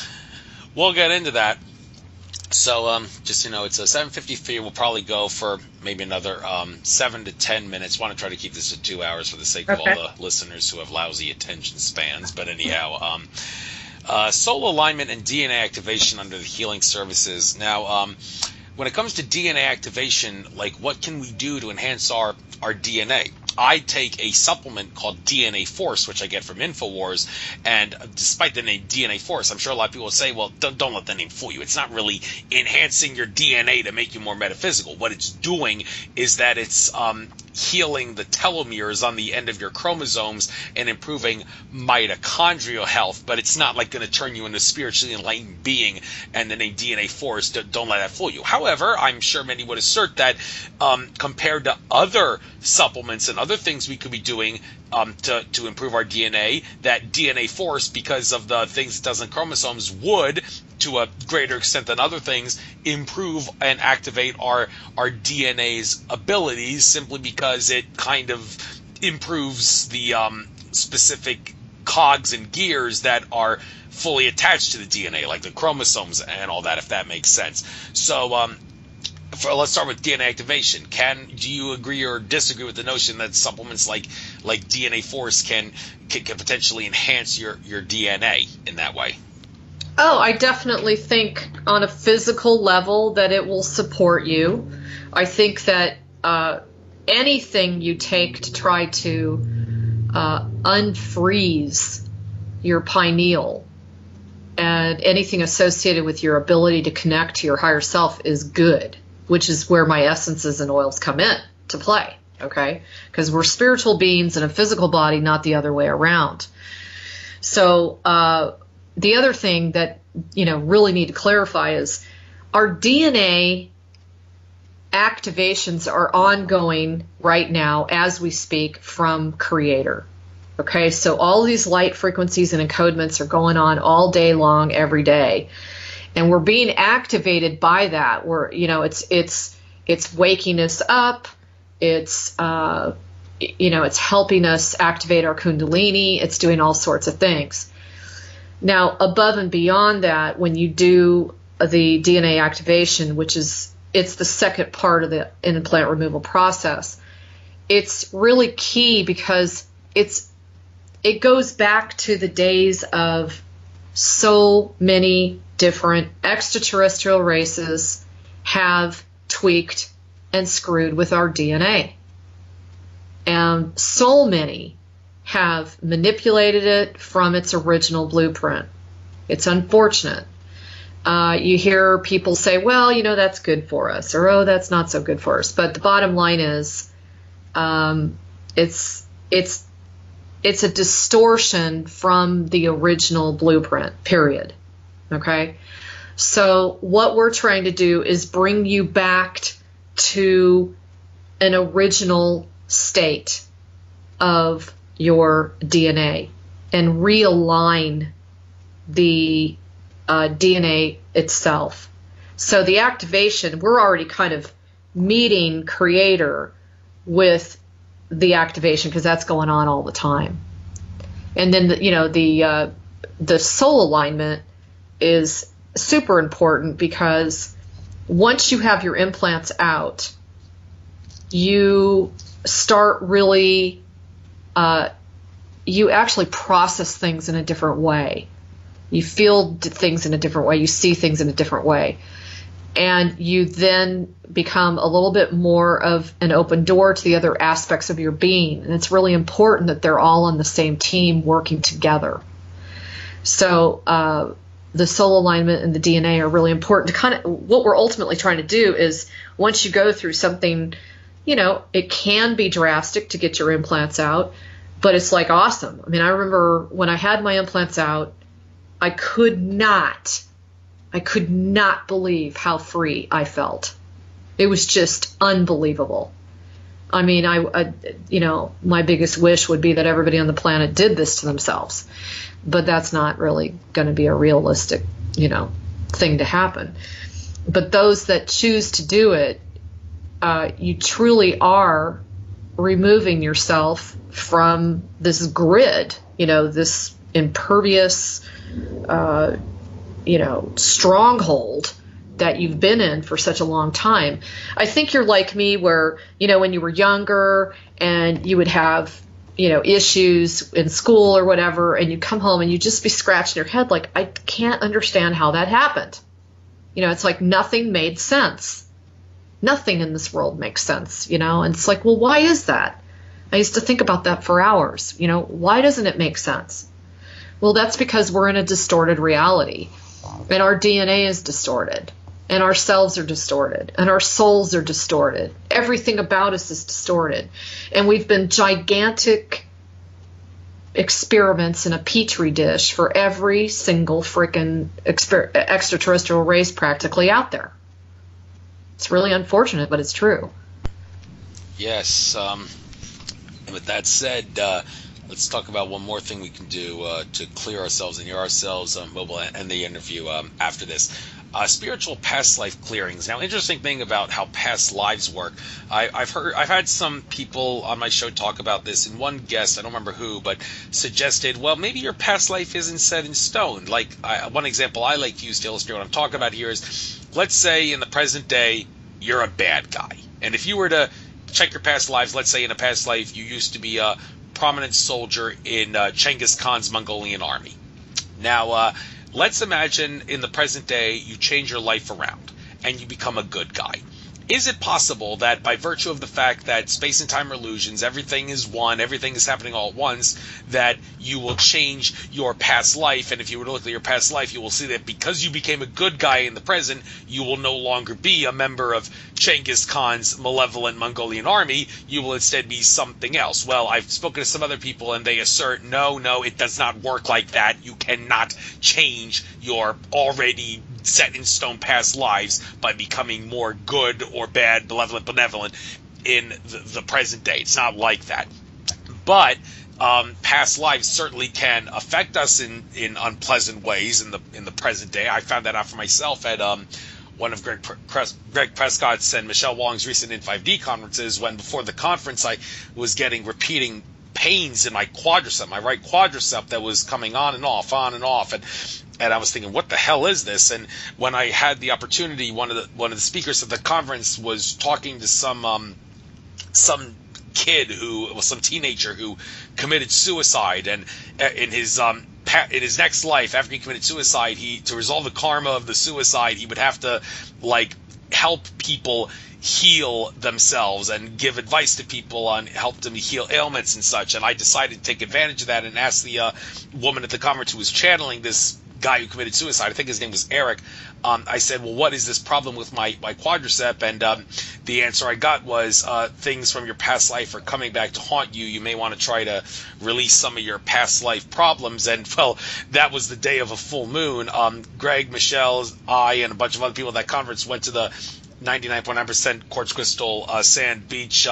We'll get into that. So, just it's a 7:53. We'll probably go for maybe another 7 to 10 minutes. Want to try to keep this at 2 hours for the sake of all the listeners who have lousy attention spans. But anyhow, soul alignment and DNA activation under the healing services. Now, when it comes to DNA activation, like what can we do to enhance our DNA? I take a supplement called DNA Force, which I get from InfoWars, and despite the name DNA Force, I'm sure a lot of people will say, well, don't let the name fool you. It's not really enhancing your DNA to make you more metaphysical. What it's doing is that it's healing the telomeres on the end of your chromosomes and improving mitochondrial health, but it's not like going to turn you into a spiritually enlightened being, and the name DNA Force, don't let that fool you. However, I'm sure many would assert that compared to other supplements and other things we could be doing to improve our DNA, that DNA Force, because of the things it does in chromosomes, would, to a greater extent than other things, improve and activate our DNA's abilities, simply because it kind of improves the specific cogs and gears that are fully attached to the DNA, like the chromosomes and all that, if that makes sense. So let's start with DNA activation. Do you agree or disagree with the notion that supplements like DNA Force can potentially enhance your DNA in that way? Oh, I definitely think on a physical level that it will support you. I think that anything you take to try to unfreeze your pineal and anything associated with your ability to connect to your higher self is good, which is where my essences and oils come in to play, okay? Because we're spiritual beings in a physical body, not the other way around. So the other thing that, really need to clarify is our DNA activations are ongoing right now as we speak from Creator. Okay, so all these light frequencies and encodements are going on all day long, every day. And we're being activated by that. It's waking us up. It's it's helping us activate our Kundalini. It's doing all sorts of things. Now, above and beyond that, when you do the DNA activation, it's the second part of the implant removal process, it's really key because it goes back to the days of so many different extraterrestrial races have tweaked and screwed with our DNA. And so many have manipulated it from its original blueprint. It's unfortunate. You hear people say, well, that's good for us, or, oh, that's not so good for us. But the bottom line is it's a distortion from the original blueprint, period. Okay? So what we're trying to do is bring you back to an original state of your DNA and realign the DNA itself. So the activation, we're already kind of meeting Creator with the activation because that's going on all the time. And then the soul alignment is super important because once you have your implants out, you start really you actually process things in a different way. You feel things in a different way. You see things in a different way. and you then become a little bit more of an open door to the other aspects of your being. And it's really important that they're all on the same team working together. So the soul alignment and the DNA are really important to kind of, what we're ultimately trying to do is, once you go through something, you know, it can be drastic to get your implants out, but it's like awesome. I mean, I remember when I had my implants out, I could not believe how free I felt. It was just unbelievable. I mean, I you know, my biggest wish would be that everybody on the planet did this to themselves, but that's not really going to be a realistic, you know, thing to happen. But those that choose to do it, you truly are removing yourself from this grid, you know, this impervious, you know, stronghold that you've been in for such a long time. I think you're like me where, you know, when you were younger and you would have, you know, issues in school or whatever, and you come home and you just be scratching your head like, I can't understand how that happened. You know, it's like nothing made sense. Nothing in this world makes sense, you know, and it's like, well, why is that? I used to think about that for hours. You know, why doesn't it make sense? Well, that's because we're in a distorted reality, and our DNA is distorted, and our cells are distorted, and our souls are distorted. Everything about us is distorted, and we've been gigantic experiments in a petri dish for every single freaking extraterrestrial race practically out there. It's really unfortunate, but it's true. Yes. With that said, let's talk about one more thing we can do to clear ourselves and hear ourselves. We'll end the interview after this. Spiritual past life clearings. Now, interesting thing about how past lives work. I've had some people on my show talk about this, and one guest, I don't remember who, but suggested, well, maybe your past life isn't set in stone. Like one example I like to use to illustrate what I'm talking about here is, let's say in the present day you're a bad guy, and if you were to check your past lives, let's say in a past life you used to be a prominent soldier in Genghis Khan's Mongolian army. Now, let's imagine in the present day you change your life around and you become a good guy. Is it possible that by virtue of the fact that space and time are illusions, everything is one, everything is happening all at once, that you will change your past life? And if you were to look at your past life, you will see that because you became a good guy in the present, you will no longer be a member of Genghis Khan's malevolent Mongolian army. You will instead be something else. Well, I've spoken to some other people, and they assert, no, it does not work like that. You cannot change your already set in stone past lives by becoming more good or bad, malevolent, benevolent in the present day. It's not like that. But past lives certainly can affect us in unpleasant ways in the present day. I found that out for myself at one of Greg Prescott's and Michelle Wong's recent In5D conferences, when before the conference I was getting repeating pains in my quadricep, my right quadricep, that was coming on and off, and I was thinking, what the hell is this? And when I had the opportunity, one of the speakers at the conference was talking to some kid who was some teenager who committed suicide, and in his next life, after he committed suicide, to resolve the karma of the suicide, he would have to help people heal themselves and give advice to people on help them heal ailments and such. And I decided to take advantage of that and ask the woman at the conference who was channeling this guy who committed suicide, I think his name was Eric, I said, well, what is this problem with my quadricep? And the answer I got was, things from your past life are coming back to haunt you. You may want to try to release some of your past life problems. And, well, that was the day of a full moon. Greg, Michelle, I, and a bunch of other people at that conference went to the 99.9% quartz crystal sand beach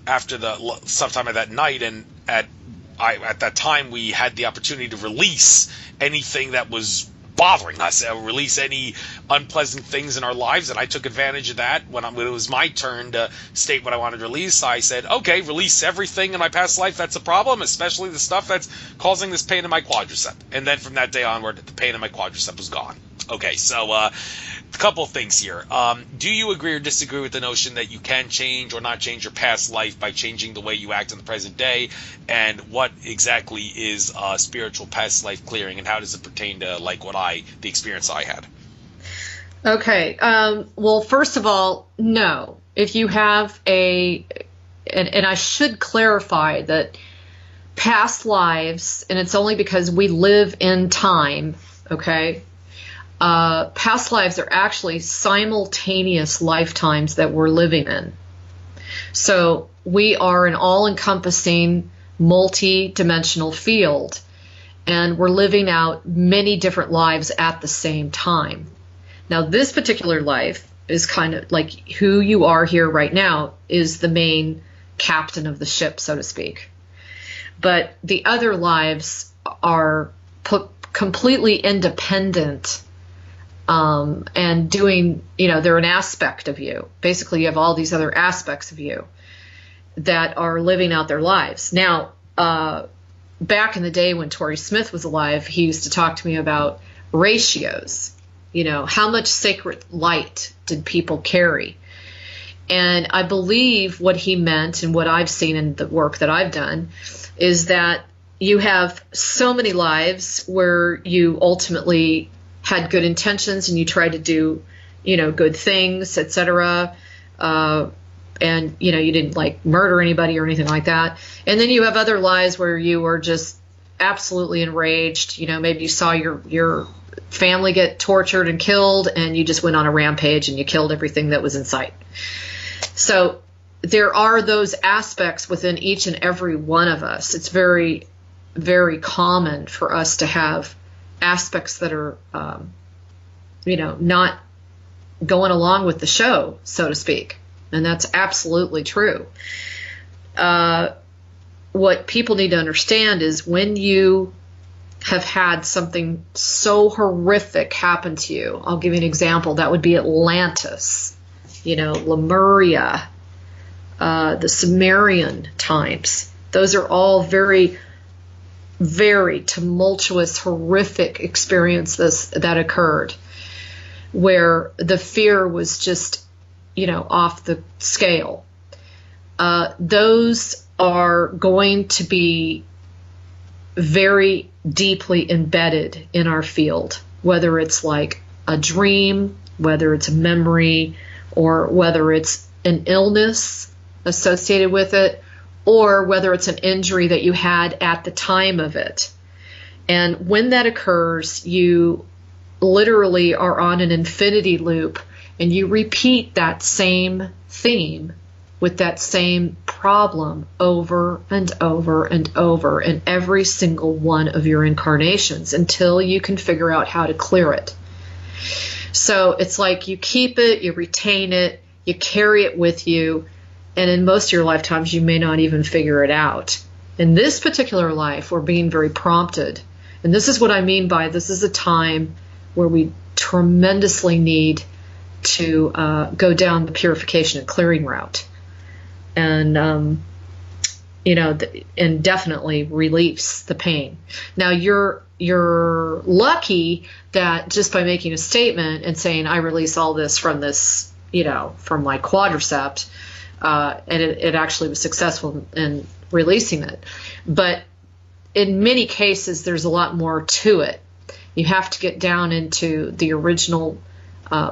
after sometime of that night, and at that time we had the opportunity to release anything that was bothering us, release any unpleasant things in our lives, and I took advantage of that. When it was my turn to state what I wanted to release, I said, okay, release everything in my past life that's a problem, especially the stuff that's causing this pain in my quadricep. And then from that day onward, the pain in my quadricep was gone. Okay, so a couple of things here. Do you agree or disagree with the notion that you can change or not change your past life by changing the way you act in the present day? And what exactly is spiritual past life clearing, and how does it pertain to the experience I had? Okay. Well, first of all, no. If you have and I should clarify that past lives, and it's only because we live in time, okay? Past lives are actually simultaneous lifetimes that we're living in. So we are an all-encompassing, multi-dimensional field, and we're living out many different lives at the same time. Now, this particular life is kind of like who you are here right now is the main captain of the ship, so to speak. But the other lives are completely independent and doing, they're an aspect of you. Basically, you have all these other aspects of you that are living out their lives. Now, back in the day when Torrey Smith was alive, he used to talk to me about ratios. How much sacred light did people carry? And I believe what he meant, and what I've seen in the work that I've done, is that you have so many lives where you ultimately had good intentions and you tried to do, good things, etc. And, you didn't like murder anybody or anything like that. And then you have other lives where you were just absolutely enraged. Maybe you saw your family get tortured and killed, and you just went on a rampage and you killed everything that was in sight. So there are those aspects within each and every one of us. It's very, very common for us to have aspects that are, not going along with the show, so to speak. And that's absolutely true. What people need to understand is when you have had something so horrific happen to you, I'll give you an example. That would be Atlantis, Lemuria, the Sumerian times. Those are all very, very tumultuous, horrific experiences that occurred where the fear was just, off the scale. Those are going to be very deeply embedded in our field, whether it's like a dream, whether it's a memory, or whether it's an illness associated with it, or whether it's an injury that you had at the time of it. And when that occurs, you literally are on an infinity loop, and you repeat that same theme with that same problem over and over and over in every single one of your incarnations until you can figure out how to clear it. So it's like you keep it, you retain it, you carry it with you, and in most of your lifetimes you may not even figure it out. In this particular life, we're being very prompted. And this is what I mean by this is a time where we tremendously need to go down the purification and clearing route. And, and definitely release the pain. Now, you're lucky that just by making a statement and saying, I release all this from this, from my quadriceps, and it actually was successful in releasing it. But in many cases, there's a lot more to it. You have to get down into the original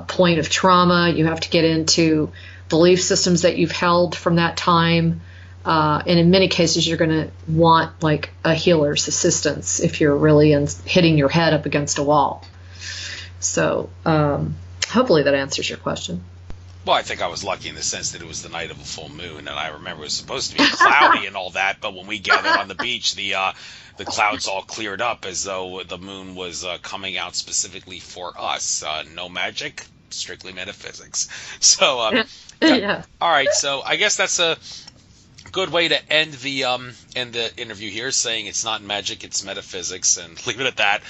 point of trauma. You have to get into belief systems that you've held from that time. And in many cases, you're going to want like a healer's assistance if you're really hitting your head up against a wall. So hopefully that answers your question. Well, I think I was lucky in the sense that it was the night of a full moon, and I remember it was supposed to be cloudy and all that, but when we gathered on the beach, the clouds all cleared up as though the moon was coming out specifically for us. No magic, strictly metaphysics. So, yeah. All right, so I guess that's a good way to end the interview here, saying it's not magic, it's metaphysics, and leave it at that.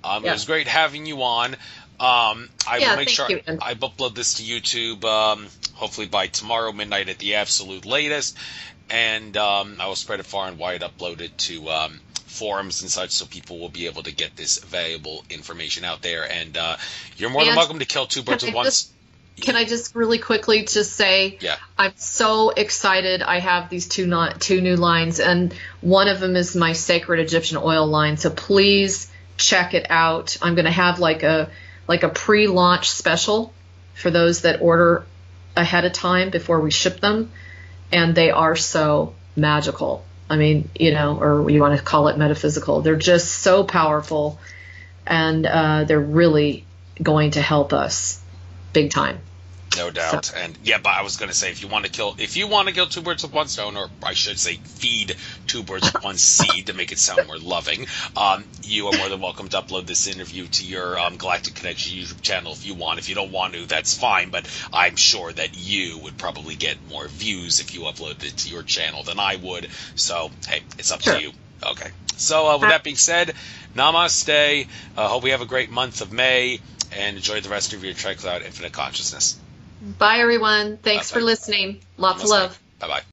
It was great having you on. I will make sure I upload this to YouTube hopefully by tomorrow midnight at the absolute latest, and I will spread it far and wide, upload it to forums and such, so people will be able to get this valuable information out there. And you're more than welcome to kill two birds with one. Can I just really quickly just say, I'm so excited. I have these two new lines, and one of them is my Sacred Egyptian Oil line. So please check it out. I'm going to have like a like a pre-launch special for those that order ahead of time before we ship them, and they are so magical. I mean, or you want to call it metaphysical. They're just so powerful, and they're really going to help us big time. No doubt. So. And yeah, but I was going to say, if you want to kill two birds with one stone, or I should say feed two birds with one seed to make it sound more loving, you are more than welcome to upload this interview to your Galactic Connection YouTube channel if you want. If you don't want to, that's fine, but I'm sure that you would probably get more views if you uploaded it to your channel than I would. So, hey, it's up to you. Okay. So, with that being said, namaste. Hope we have a great month of May, and enjoy the rest of your Tricloud Infinite Consciousness. Bye, everyone. Thanks for listening. Lots of love. Bye-bye.